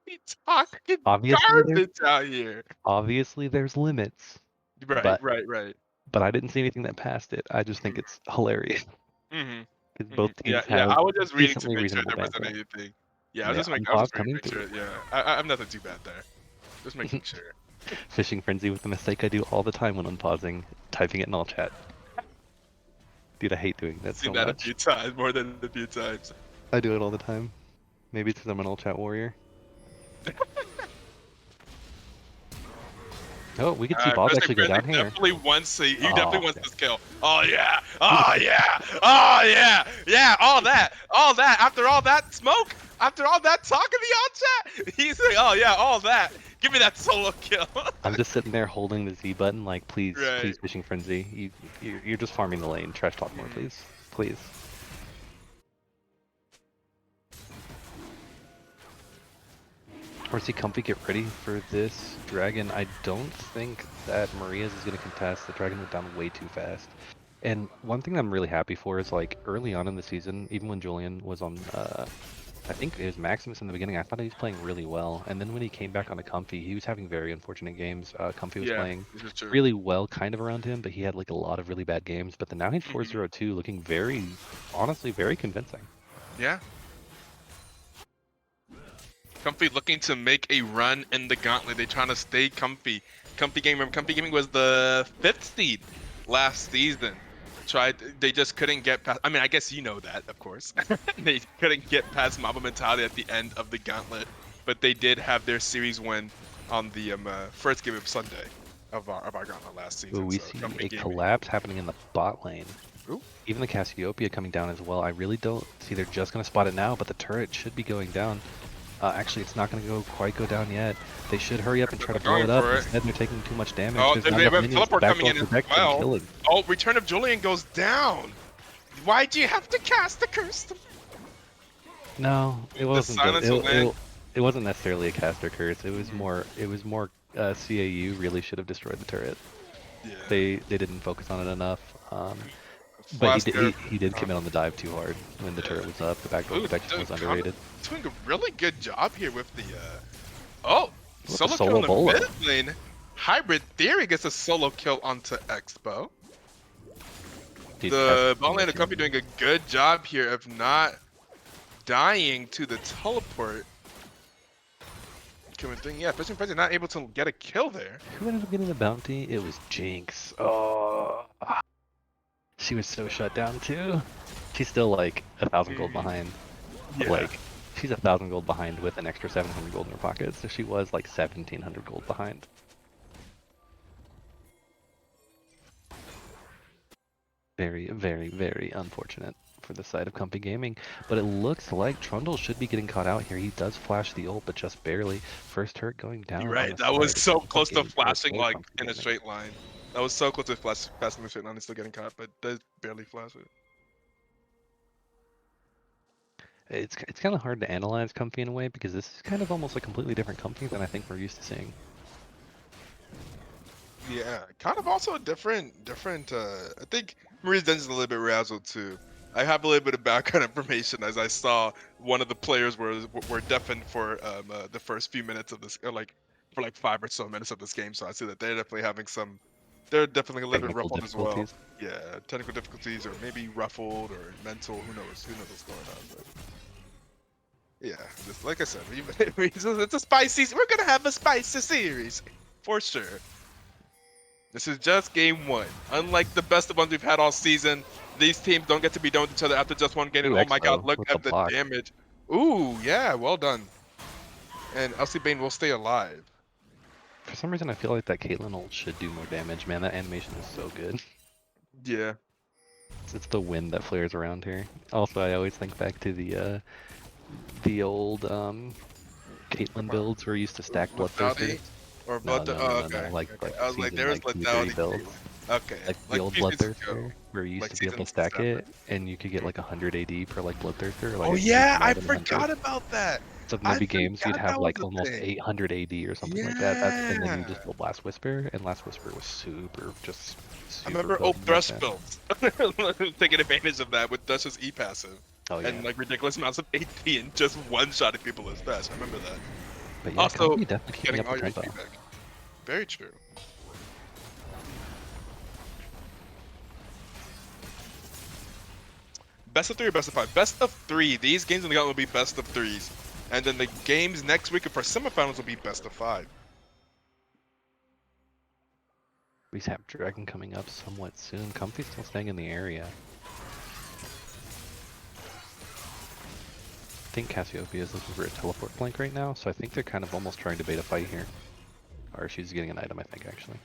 They talking Obviously, garbage out here. there's limits, Right, but right, right. I didn't see anything that passed it. I just think it's hilarious Mhm. because Mhm. both Yeah, teams yeah. have I was just reading to decently make sure reasonable there wasn't banter. anything. Yeah, Yeah, I was unpause just reading to coming make through. sure. Yeah, I'm nothing too bad there. Just making sure. Fishing frenzy with the mistake I do all the time when unpausing, typing it in all chat. Dude, I hate doing that Seen so that a much. few times, more than a few times. I do it all the time. Maybe it's because I'm an all chat warrior. Oh, we could see Bob Especially actually go Frenzy down here. definitely wants to. He Oh, definitely wants okay. this kill. Oh yeah. Oh yeah. Oh yeah. Yeah. All that. All that. After all that smoke. After all that talk in the all chat, he's like, oh yeah, all that. Give me that solo kill. I'm just sitting there holding the Z button, like, please, Right. please, fishing frenzy. You're just farming the lane. Trash talk more, Mhm. please, please. Or see Comfy get ready for this dragon. I don't think that Maria's is going to contest. The dragon went down way too fast. And one thing I'm really happy for is like early on in the season, even when Julian was on, I think it was Maximus in the beginning, I thought he was playing really well. And then when he came back onto Comfy, he was having very unfortunate games. Comfy was Yeah, playing this is true. really well kind of around him, but he had like a lot of really bad games. But then now he's Mhm. 4-0-2, looking very, honestly, very convincing. Yeah. Comfy looking to make a run in the gauntlet. They trying to stay comfy. Comfy Gaming. Remember, Comfy Gaming was the 5th seed last season. tried. They just couldn't get past. I mean, I guess you know that, of course. They couldn't get past Mamba mentality at the end of the Gauntlet, but they did have their series win on the first game of Sunday of our Gauntlet last Ooh, season. we So see company a gaming. collapse happening in the bot lane. Ooh. Even the Cassiopeia coming down as well. I really don't see they're just going to spot it now, but the turret should be going down. Actually, it's not going to quite go down yet. They should hurry up and try to blow Going it up. for it. Instead, they're taking too much damage. Oh, There's they not have enough minions to teleport coming backdoor in as protect and well. killing. Oh, Return of Julian goes down. Why'd you have to cast the curse? No, it wasn't. silence will land. It wasn't necessarily a caster curse. It was more. It was more. CAU really should have destroyed the turret. Yeah. They didn't focus on it enough. But Flash there. he did commit on the dive too hard when the turret was up. The backdoor Ooh, protection was underrated. Doing a really good job here with the With solo the kill solo in the bolo. mid lane. Hybrid Theory gets a solo kill onto Expo. Dude, The that's bot lane much of company doing a good job here of not dying to the teleport. Yeah, Fishing Frenzy not able to get a kill there. Who ended up getting the bounty? It was Jinx. Oh, she was so shut down too. She's still like 1,000 gold behind. But, Yeah. like, she's 1,000 gold behind with an extra 700 gold in her pocket, so she was like 1,700 gold behind. Very, very, very unfortunate for the side of Comfy Gaming, but it looks like Trundle should be getting caught out here. He does flash the ult, but just barely. First turret going down. You're on right. the That was side so of close to Comfy, or flashing for like Comfy in a Gaming. straight line. That was so close to passing the straight line and still getting caught, but does barely flash it. It's kind of hard to analyze Comfy in a way because this is kind of almost a completely different Comfy than I think we're used to seeing. Yeah, kind of also a different. I think Maria's Dungeon's a little bit razzled too. I have a little bit of background information as I saw one of the players were deafened for the first few minutes of this, or like for like 5 or so minutes of this game. So I see that they're definitely having some. They're definitely a little bit Technical ruffled as well. difficulties. Yeah, technical difficulties or maybe ruffled or mental. Who knows? Who knows what's going on? But yeah, just like I said, it's a spicy. We're gonna have a spicy series for sure. This is just game one. Unlike the best of ones we've had all season, these teams don't get to be done with each other after just one game. And Ooh, oh my god, Expo look with at the the block. damage. Ooh, yeah, well done. And LC Bane will stay alive. For some reason, I feel like that Caitlyn ult should do more damage. Man, that animation is so good. Yeah. It's the wind that flares around here. Also, I always think back to the old Caitlyn builds where you used to stack Bloodthirster. Lethality? Or No, Blood. no, Oh, no, okay. like Okay. I was like, season there was like 2-3 lethality. builds. Okay. Like the old few seasons ago. Bloodthirster, where you used Like to be able to season stack 7. it, and you could get like 100 AD per like Bloodthirster. Like Oh I think yeah, more I than forgot 100. about that. So I maybe games you'd forgot have that was like a almost thing. 800 AD or something like that. And then you just Yeah. go Blast Whisper, and Blast Whisper was super I remember broken old back Thrush then. builds taking advantage of that with Dush's E passive Oh yeah. and like ridiculous amounts of AP and just one-shotting people as fast. I remember that. But yeah, Also, Comfy definitely keeping getting up all the your tempo. feedback. Very true. Best of 3 or best of 5? Best of 3. These games in the Gauntlet will be best of 3s. And then the games next week for semifinals will be best of 5. We have Dragon coming up somewhat soon. Comfy's still staying in the area. I think Cassiopeia is looking for a teleport flank right now, so I think they're kind of almost trying to bait a fight here. Or she's getting an item, I think, actually.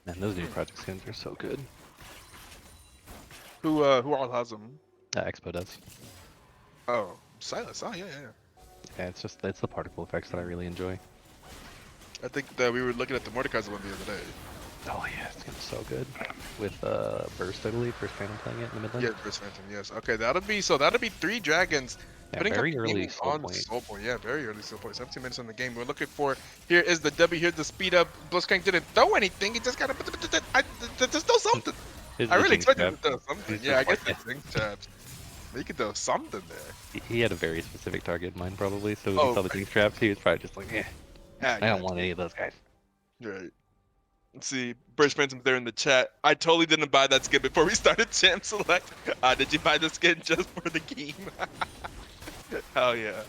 Man, those new project skins are so good. Who all has them? Expo does. Oh, Silas. Oh, yeah, yeah. Yeah, it's the particle effects that I really enjoy. I think that we were looking at the Mordekaiser one the other day. Oh yeah, it's gonna be so good. With Burst, I believe, first panel playing it in the mid lane. Yeah, Chris Phantom, yes. Okay, that'll be 3 dragons. Yeah, Putting very up the early gaming soul on point. Soul Point. Yeah, very early Soul Point. 17 minutes in the game. We're looking for. Here is the W. Here's the speed up. Blitzcrank didn't throw anything. He just got to. Just throw something. I really expected him to throw something. Yeah, I guess that's Jinx traps. He could do something there. He had a very specific target in mind, probably. So when he Oh, saw the Jinx traps, he was probably just like, I I don't got want you. any of those guys. Right. Let's see. Burst Phantom's there in the chat. I totally didn't buy that skin before we started Champ Select. Did you buy the skin just for the game? Hell yeah.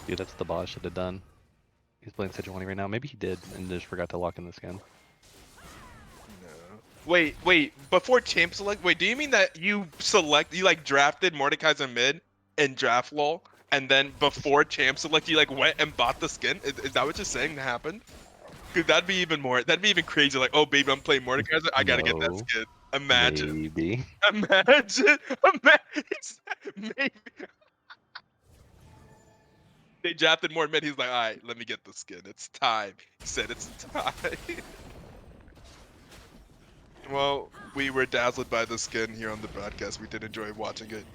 Dude, that's the boss should have done. He's playing Sejuani right now. Maybe he did and just forgot to lock in the skin. No. Wait. Before Champ Select, wait, do you mean that you like drafted Mordekaiser mid in draft lol, and then before Champ Select you like went and bought the skin? Is that what you're saying that happened? Dude, that'd be even crazy. Like, oh baby, I'm playing Mordekaiser. I gotta get that No, skin. Imagine. maybe. Imagine. Maybe. They drafted more mid. He's like, all right, let me get the skin. It's time. He said it's time. Well, we were dazzled by the skin here on the broadcast. We did enjoy watching it.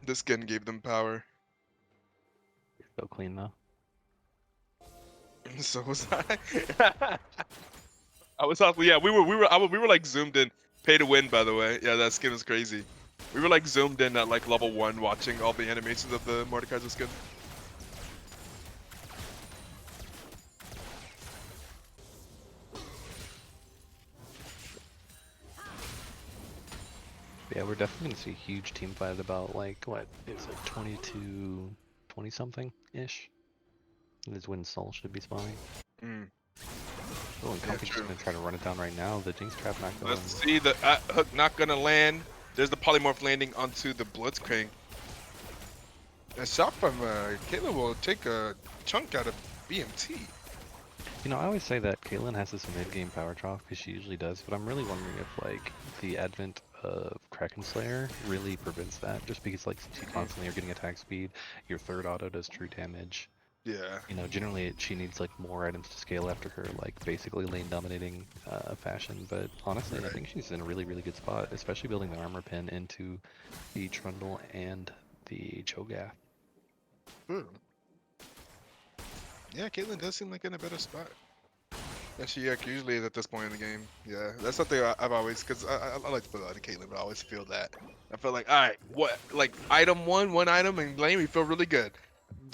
The skin gave them power. So clean though. So was I. I was off. Yeah, we were like zoomed in. Pay to win, by the way. Yeah, that skin was crazy. We were like zoomed in at like level 1 watching all the animations of the Mordekaiser skin. Yeah, we're definitely gonna see a huge team fight about like what is it, 20 something ish. And his Wind Soul should be spawning. Mm. Oh, and Comfy's just gonna try to run it down right now. The Jinx trap not going. Let's see the hook not gonna land. There's the polymorph landing onto the Blitzcrank. A shot from Caitlyn will take a chunk out of BMT. You know, I always say that Caitlyn has this mid-game power trough because she usually does, but I'm really wondering if like the advent of Kraken Slayer really prevents that, just because like since you constantly are getting attack speed, your third auto does true damage. Yeah. You know, generally she needs like more items to scale after her like basically lane dominating fashion, but honestly I think she's in a really good spot, especially building the armor pin into the Trundle and the Cho'Gath. Yeah, Caitlyn does seem like in a better spot. Yeah, she usually is at this point in the game. Yeah, that's something I've always, because I like to play a lot of Caitlyn, but I always feel that. I feel like, all right, what, like item 1, one item, and lane, we feel really good.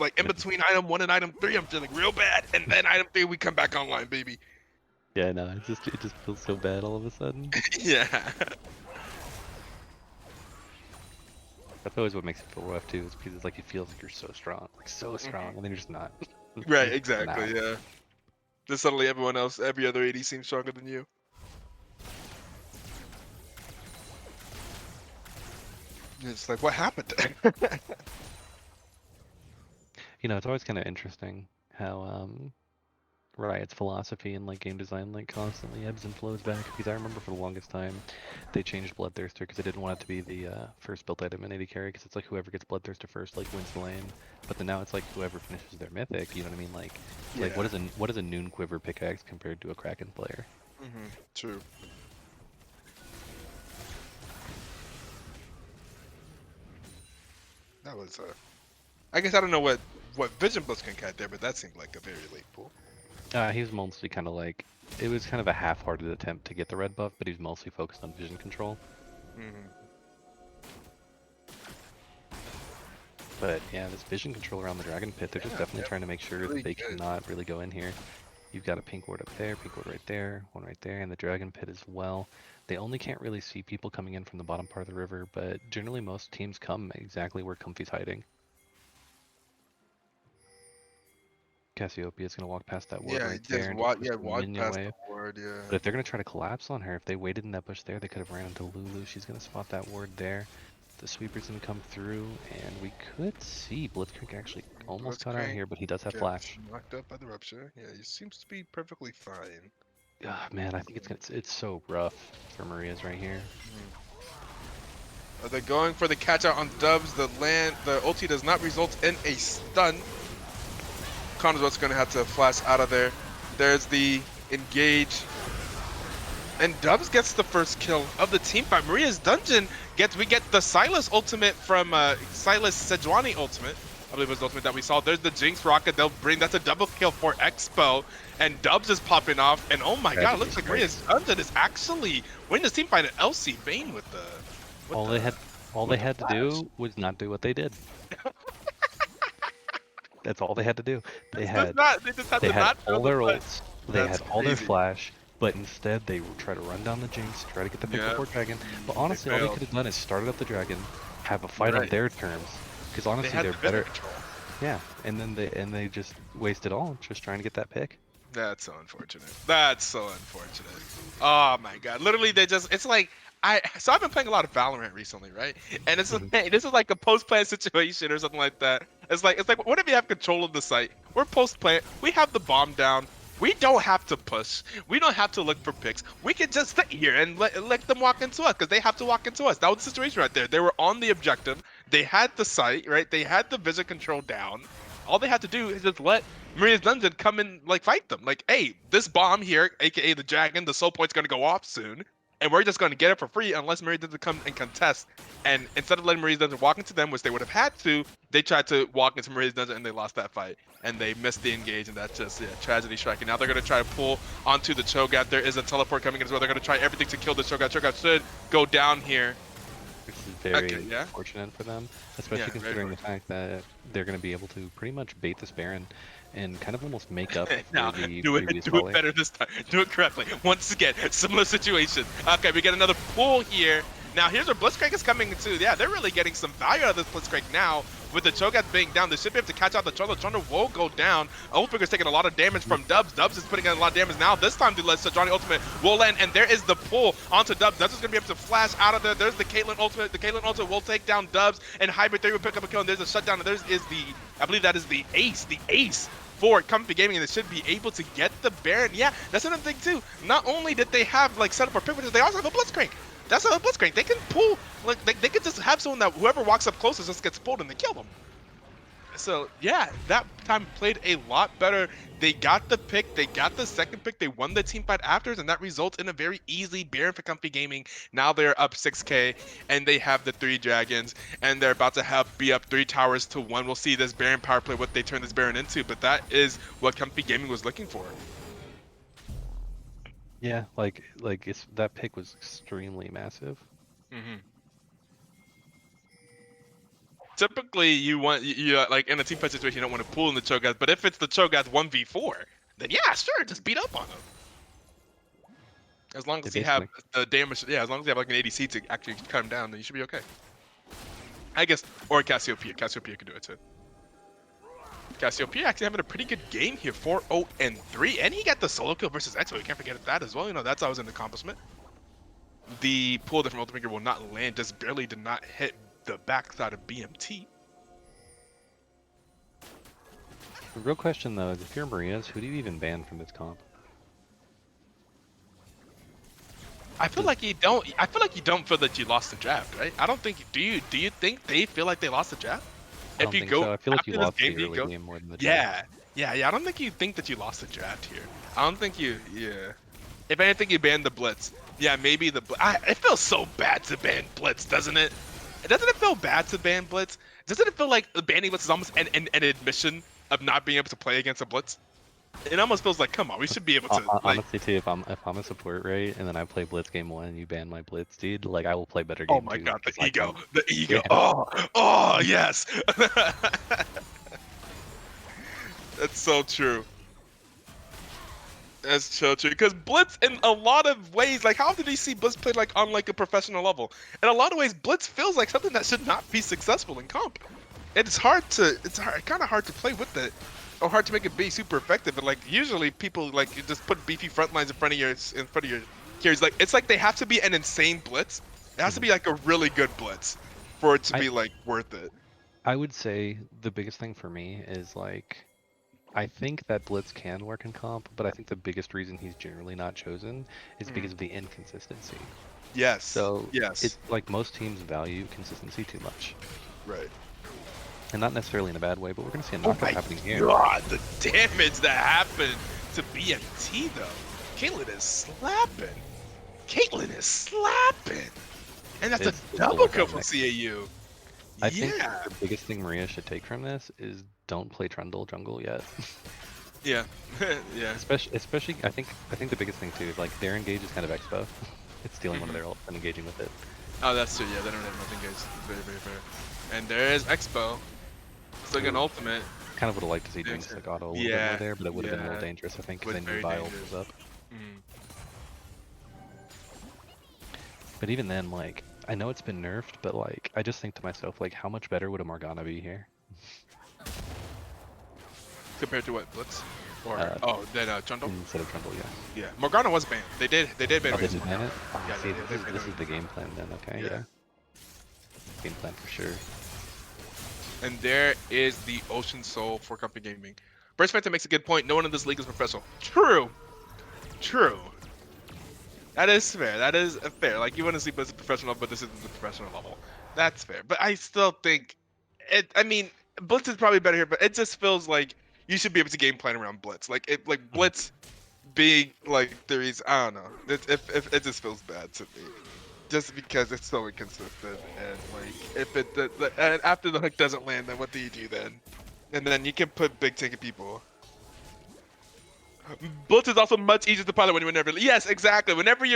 Like in between item 1 and item 3, I'm feeling real bad, and then item 3, we come back online, baby. Yeah, no, it just feels so bad all of a sudden. Yeah. That's always what makes it feel rough too, is because it's like it feels like you're so strong, like so strong, and then you're just not. Right, exactly, yeah. Just suddenly everyone else, every other AD seems stronger than you. It's like, what happened there? You know, it's always kind of interesting how Riot's philosophy and like game design like constantly ebbs and flows back. Because I remember for the longest time, they changed Bloodthirster because they didn't want it to be the first built item in AD carry, because it's like whoever gets Bloodthirster first like wins the lane. But then now it's like whoever finishes their mythic. You know what I mean? Like what is a Noon Quiver pickaxe compared to a Kraken player? True. That was I guess I don't know what Vision Blitzcrank had there, but that seemed like a very late pull. He was mostly kind of like, it was kind of a half-hearted attempt to get the red buff, but he was mostly focused on vision control. But yeah, this vision control around the Dragon Pit, they're just definitely trying to make sure that they cannot really go in here. You've got a pink ward up there, pink ward right there, one right there, and the Dragon Pit as well. They only can't really see people coming in from the bottom part of the river, but generally most teams come exactly where Comfy's hiding. Cassiopeia's gonna walk past that ward right there and walk just past away. the ward, yeah. But if they're gonna try to collapse on her, if they waited in that bush there, they could have ran into Lulu. She's gonna spot that ward there. The sweeper's gonna come through, and we could see Blitzcrank actually almost cut out here, but he does have flash. Knocked up by the rupture. Yeah, he seems to be perfectly fine. Man, I think it's so rough for Maria's right here. Are they going for the catch out on Dubs? The ulti does not result in a stun. Connor's what's gonna have to flash out of there. There's the engage. And Dubs gets the first kill of the team fight. Maria's Dungeon we get the Silas ultimate from Silas Sejuani ultimate. I believe was the ultimate that we saw. There's the Jinx rocket. They'll bring, that's a double kill for Expo. And Dubs is popping off. And oh my god, it looks like Maria's Dungeon is actually winning this team fight at LC Vayne with the. All they had to do was not do what they did. That's all they had to do. They had all their ults, they had all their flash, but instead they would try to run down the Jinx, try to get the pick before Dragon. But honestly, all they could have done is started up the Dragon, have a fight on their terms, because honestly they're better. Yeah, and then they just wasted all just trying to get that pick. That's so unfortunate. That's so unfortunate. Oh my god. Literally they just, it's like so I've been playing a lot of Valorant recently, right? And it's this is like a post-plant situation or something like that. It's like what if you have control of the site? We're post-plant. We have the bomb down. We don't have to push. We don't have to look for picks. We can just sit here and let them walk into us because they have to walk into us. That was the situation right there. They were on the objective. They had the site, right? They had the vision control down. All they had to do is just let Maria's Dungeon come and like fight them. Like, hey, this bomb here, aka the Dragon, the soul point's gonna go off soon. And we're just going to get it for free unless Maria's Dungeon come and contest. And instead of letting Maria's Dungeon walk into them, which they would have had to, they tried to walk into Maria's Dungeon and they lost that fight. And they missed the engage, and that's just tragedy striking. Now they're going to try to pull onto the Cho'Gath. There is a teleport coming in as well. They're going to try everything to kill the Cho'Gath. Cho'Gath should go down here. Which is very fortunate for them, especially considering the fact that they're going to be able to pretty much bait this Baron and kind of almost make up now, for the do it better this time. Do it correctly. Once again, similar situation. Okay, we get another pull here. Now here's where Blitzcrank is coming too. Yeah, they're really getting some value out of this Blitzcrank now. With the Cho'Gath being down, they should be able to catch out the Trundle. Trundle will go down. Ultmaker's taking a lot of damage from Dubs. Dubs is putting in a lot of damage now. This time, Johnny Ultimate will land, and there is the pull onto Dubs. Dubs is going to be able to flash out of there. There's the Caitlyn Ultimate. The Caitlyn Ultimate will take down Dubs, and Hybrid 3 will pick up a kill, and there's a shutdown. And there's the, I believe that is the ace for Comfy Gaming, and they should be able to get the Baron. Yeah, that's another thing too. Not only did they have like set up for pick, they also have a Blitzcrank. That's a Blitzcrank. They can pull, like they could just have someone that whoever walks up closest just gets pulled and they kill them. So yeah, that time played a lot better. They got the pick, they got the second pick, they won the team fight afterwards, and that results in a very easy Baron for Comfy Gaming. Now they're up 6k, and they have the 3 dragons, and they're about to be up 3 towers to 1. We'll see this Baron power play, what they turn this Baron into, but that is what Comfy Gaming was looking for. Yeah, like that pick was extremely massive. Mm-hmm. Typically, you like in a team fight situation, you don't want to pull in the Cho'Gath, but if it's the Cho'Gath 1v4, then yeah, sure, just beat up on him. As long as you have the damage, yeah, as long as you have like an ADC to actually cut him down, then you should be okay. I guess, or Cassiopeia. Cassiopeia can do it too. Cassiopeia actually having a pretty good game here, 4-0-3, and he got the solo kill versus Expo. You can't forget that as well. You know, that's always an accomplishment. The pull from Ultimaker will not land, just barely did not hit the backside of BMT. The real question though is, if you're Maria's, who do you even ban from this comp? I feel like you don't. I feel like you don't feel that you lost the draft, right? I don't think. Do you think they feel like they lost the draft? If you go, so. I feel like you lost the early game more than the draft. Yeah. I don't think you think that you lost the draft here. I don't think you. Yeah. If anything, you banned the Blitz. Yeah, maybe the. It feels so bad to ban Blitz, doesn't it? Doesn't it feel bad to ban Blitz? Doesn't it feel like banning Blitz is almost an admission of not being able to play against a Blitz? It almost feels like, come on, we should be able to. Honestly, too, if I'm a support, right, and then I play Blitz game 1 and you ban my Blitz, dude, like I will play better game 2. Oh my god, the ego. Yeah. Oh yes. That's so true. That's so true. Because Blitz, in a lot of ways, like how often do you see Blitz played like on like a professional level? In a lot of ways, Blitz feels like something that should not be successful in comp. It's kind of hard to play with it, or hard to make it be super effective. And like usually people like you just put beefy front lines in front of your carries. Like it's like they have to be an insane Blitz. It has to be like a really good Blitz for it to be like worth it. I would say the biggest thing for me is like, I think that Blitz can work in comp, but I think the biggest reason he's generally not chosen is because of the inconsistency. Yes. So it's like most teams value consistency too much. Right. And not necessarily in a bad way, but we're going to see a knockout happening here. God, the damage that happened to BMT though. Caitlyn is slapping. And that's a double kill from CAU. I think Yeah. the biggest thing Maria should take from this is don't play Trundle jungle yet. Yeah. Yeah. Especially, I think the biggest thing too is like their engage is kind of expo. It's stealing one of their ults and engaging with it. Oh, that's true. Yeah, they don't have nothing, guys. It's very, very fair. And there is Expo. Still an Ooh. ultimate. Kind of would have liked to see Yeah, Jinx like auto a little bit more there, but it would have been a little dangerous, I think, because Was then your very Vi ult dangerous. was up. Mm. But even then, like, I know it's been nerfed, but like, I just think to myself, like, how much better would a Morgana be here? Compared to what, Blitz? Or then Trundle? Instead of Trundle, yeah. Yeah, Morgana was banned. They did ban Oh, they Raze did ban Morgana. it? Oh, Yeah, see, they banned this it. is the game plan then, okay, Yeah. yeah. Game plan for sure. And there is the Ocean Soul for Company Gaming. Burst Phantom makes a good point. No one in this league is professional. True. True. That is fair. That is fair. Like, you want to see Blitz as professional, but this isn't the professional level. That's fair. But I still think it. I mean, Blitz is probably better here, but it just feels like you should be able to game plan around Blitz. Like Blitz being like theories. I don't know. If it just feels bad to me, just because it's so inconsistent and like if and after the hook doesn't land, then what do you do then? And then you can put big tanky people. Blitz is also much easier to pilot when you're whenever. Yes, exactly. Whenever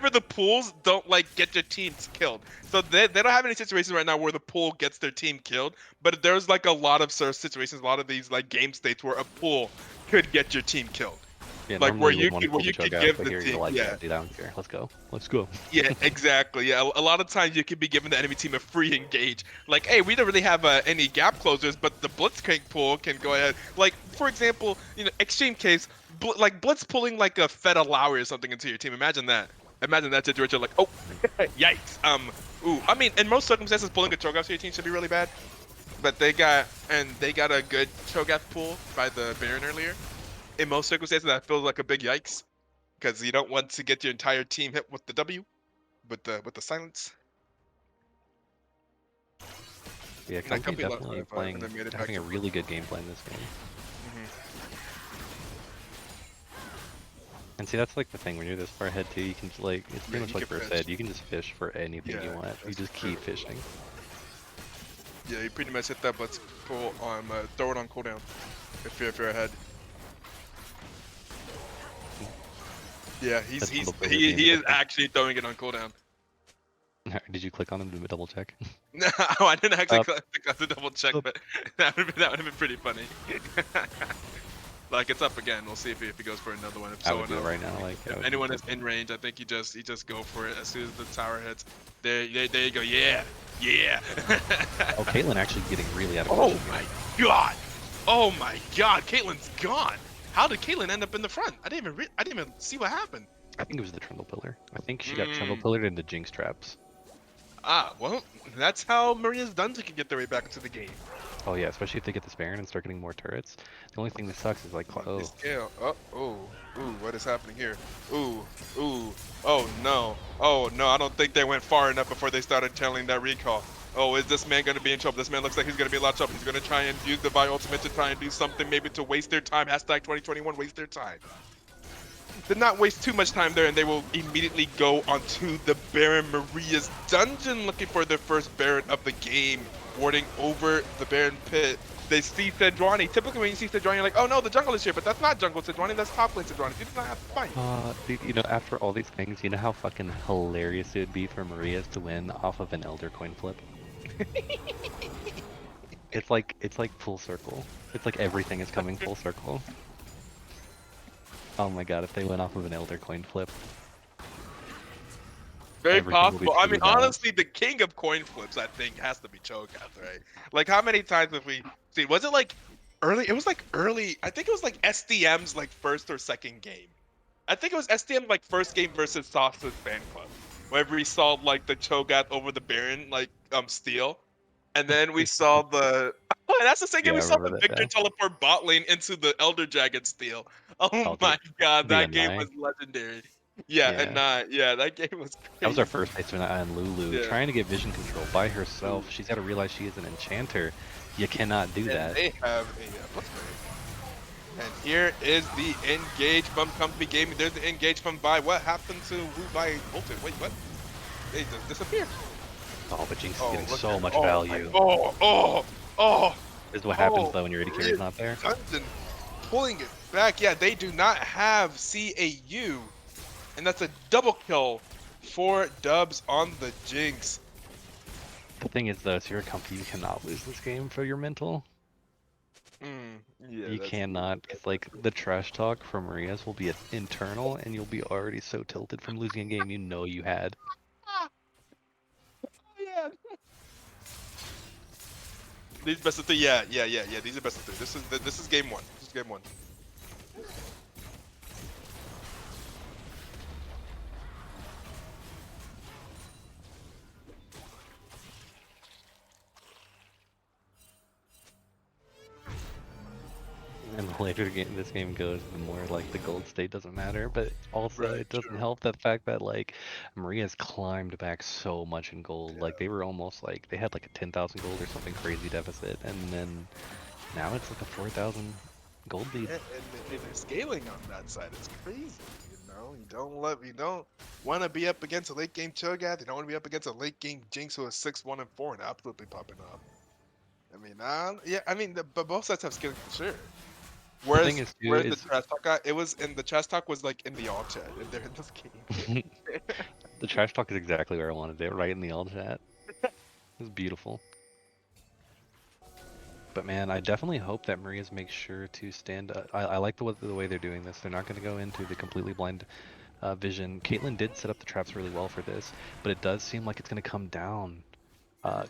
the pools don't like get your teams killed. So they don't have any situations right now where the pool gets their team killed. But there's like a lot of sort of situations, a lot of these like game states where a pool could get your team killed. Yeah, Like normally you would want to pull the choke out, give but the here team. you're like, Yeah. yeah, dude, I don't care. Let's go. Let's go. Yeah, exactly. Yeah, a lot of times you can be giving the enemy team a free engage. Like, hey, we don't really have any gap closers, but the Blitzcrank pool can go ahead. Like, for example, extreme case, like Blitz pulling like a Feta Lowry or something into your team. Imagine that. Imagine that situation. Like, oh, yikes. Ooh. I mean, in most circumstances, pulling a Cho'Gath to your team should be really bad. But they got a good Cho'Gath pull by the Baron earlier. In most circumstances, that feels like a big yikes. Because you don't want to get your entire team hit with the W, with the silence. Yeah, And that Company company lost definitely 5-5, and then made it back having to a really good game plan this game. And see, that's like the thing, when you're this far ahead too, you can like, it's pretty Yeah, much you like can Burst fish. said, you can just fish for anything you Yeah, want. You that's just true. keep fishing. Yeah, you pretty much hit that Blitz pull on throw it on cooldown if you're ahead. Yeah, That's he Trundle player being the he is difference. actually throwing it on cooldown. Did you click on him to double check? No, I didn't actually Up. click on the double check, Up. but that would have been pretty funny. Like, it's up again. We'll see if he goes for another one. If I would do it right now. Like, if anyone is in range, I think you just go for it as soon as the tower hits. There you go. Yeah. Oh, Caitlyn actually getting really out of Oh position my here. god! Oh my god! Caitlyn's gone. How did Caitlyn end up in the front? I didn't even see what happened. I think it was the Trundle Pillar. I think she got Trundle Pillared into Jinx traps. Ah, well, that's how Maria's Dungeon can get their way back into the game. Oh yeah, especially if they get this Baron and start getting more turrets. The only thing that sucks is like, oh, Scale. Ooh, what is happening here? Ooh, oh no, I don't think they went far enough before they started telling that recall. Oh, is this man going to be in trouble? This man looks like he's going to be a lot of trouble. He's going to try and use the Vi ultimate to try and do something, maybe to waste their time. Hashtag 2021, waste their time. Did not waste too much time there, and they will immediately go onto the Baron Maria's Dungeon, looking for their first Baron of the game, warding over the Baron pit. They see Sejuani. Typically, when you see Sejuani, you're like, oh no, the jungle is here, but that's not jungle Sejuani, that's top lane Sejuani. He does not have to fight. dude, after all these things, you know how fucking hilarious it would be for Maria's to win off of an Elder coin flip? It's like full circle. It's like everything is coming full circle. Oh my god, if they went off of an Elder coin flip. Very Everything will be possible. I mean, truly balanced. honestly, the king of coin flips, I think, has to be Cho'Gath, right? Like, how many times have we seen? Was it like early? It was like early. I think it was like SDM's like first or second game. I think it was SDM like first game versus Sauce's fan club, whenever we saw like the Cho'Gath over the Baron like steal, and then we saw the. Oh, and that's the same game Yeah, we I saw remember the that Victor now. teleport bot lane into the Elder Dragon steal. Oh Oh, my dude, god, the that game Anai. was legendary. Yeah, and Yeah. yeah, that game was That was our crazy. first face on Lulu, Yeah. trying to get vision control by herself. She's got to realize she is an enchanter. You cannot do And that. they have a Blitzcrank. And here is the engage from Company Gaming. There's the engage from Vi. What happened to Wu Vi ulted? Wait, what? They just disappeared. Oh, but Jinx is Oh, getting look so at much oh my value. oh This is what happens oh though when your AD carrier's not there. Dungeon pulling it back. Yeah, they do not have CAU, and that's a double kill for Dubs on the Jinx. The thing is though, if you're a company, you cannot lose this game for your mental. Yeah, You that's true. cannot, because like the trash talk from Maria's will be internal, and you'll be already so tilted from losing a game you know you had. Yeah. These best of three, yeah. These are best of three. This is game one. This is game one. And the later this game goes, the more like the gold state doesn't matter. But also, Right, it doesn't true. help the fact that like Maria's climbed back so much in gold. Like they were almost like they had like a 10,000 gold or something crazy deficit, and then now it's like a 4,000 gold lead. And the scaling on that side is crazy. You don't want to be up against a late game Cho'Gath. You don't want to be up against a late game Jinx who is 6-1-4 and absolutely popping up. I mean, yeah, I mean, but both sides have scaling for sure. The thing Whereas is too whereas the is trash talk guy, it was in the trash talk was like in the all chat, and they're in this game. the trash talk is exactly where I wanted it, right in the all chat. It's beautiful. But man, I definitely hope that Maria's makes sure to stand up. I like the way they're doing this. They're not going to go into the completely blind vision. Caitlyn did set up the traps really well for this, but it does seem like it's going to come down.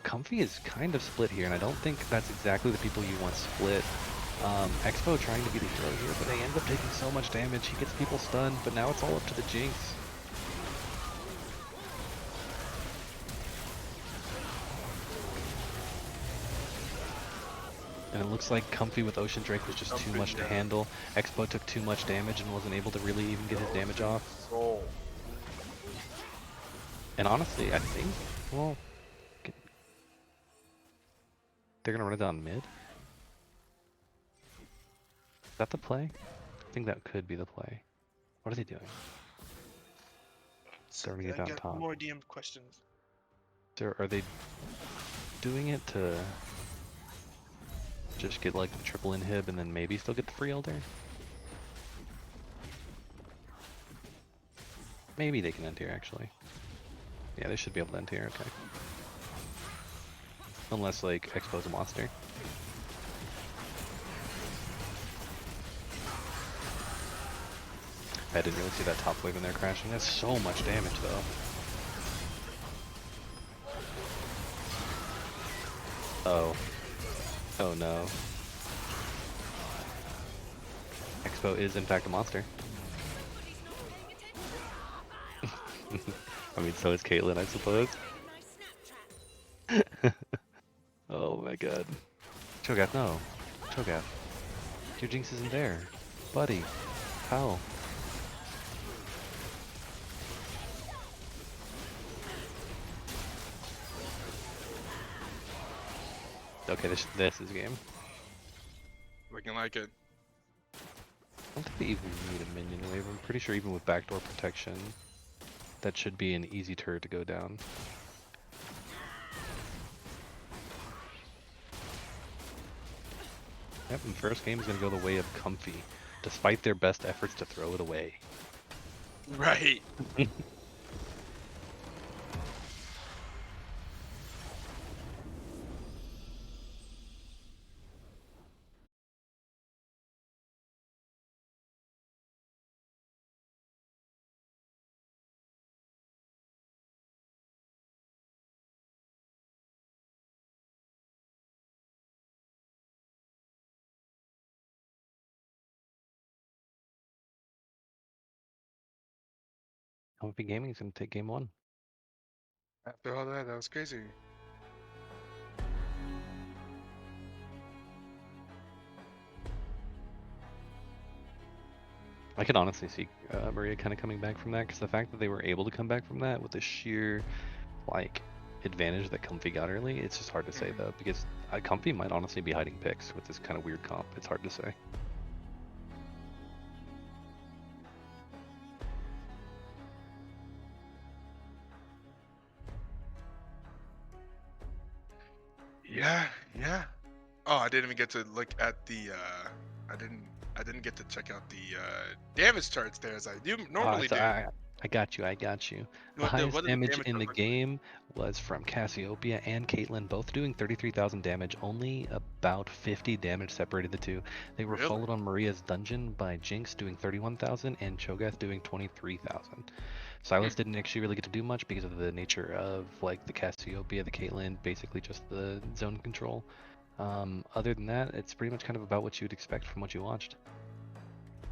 Comfy is kind of split here, and I don't think that's exactly the people you want split. Expo trying to be the hero here, but they end up taking so much damage. He gets people stunned, but now it's all up to the Jinx. And it looks like Comfy with Ocean Drake was just too Comfy, much to yeah. handle. Expo took too much damage and wasn't able to really even get his damage off. Soul. And honestly, I think, well, they're going to run it down mid. Is that the play? I think that could be the play. What are they doing? Throwing it I down got top. more DM questions. Are they doing it to just get like the triple inhib and then maybe still get the free elder? Maybe they can end here actually. Yeah, they should be able to end here, okay. Unless like Expo's a monster. I didn't really see that top wave in there crashing. That's so much damage though. Oh. Oh no. Expo is in fact a monster. I mean, so is Caitlyn, I suppose. Oh my god. Cho'Gath, no. Cho'Gath. Your Jinx isn't there. Buddy. How? Okay, this is game. Looking like it. I don't think they even need a minion wave. I'm pretty sure even with backdoor protection, that should be an easy turret to go down. Yep, and first game is going to go the way of Comfy, despite their best efforts to throw it away. Right. Comfy Gaming is going to take game one. After all that was crazy. I could honestly see Maria kind of coming back from that, because the fact that they were able to come back from that with the sheer, like, advantage that Comfy got early, it's just hard to say though, because Comfy might honestly be hiding picks with this kind of weird comp. It's hard to say. Yeah, yeah. Oh, I didn't even get to look at the I didn't I didn't get to check out the damage charts there as I do normally So do. I got you. I got you. The What highest did the damage damage in chart the look like? game was from Cassiopeia and Caitlyn, both doing 33,000 damage. Only about 50 damage separated the two. They were Really? followed on Maria's Dungeon by Jinx doing 31,000 and Cho'Gath doing 23,000. Hmm. Silas didn't actually really get to do much because of the nature of like the Cassiopeia, the Caitlyn, basically just the zone control. Other than that, it's pretty much kind of about what you'd expect from what you watched.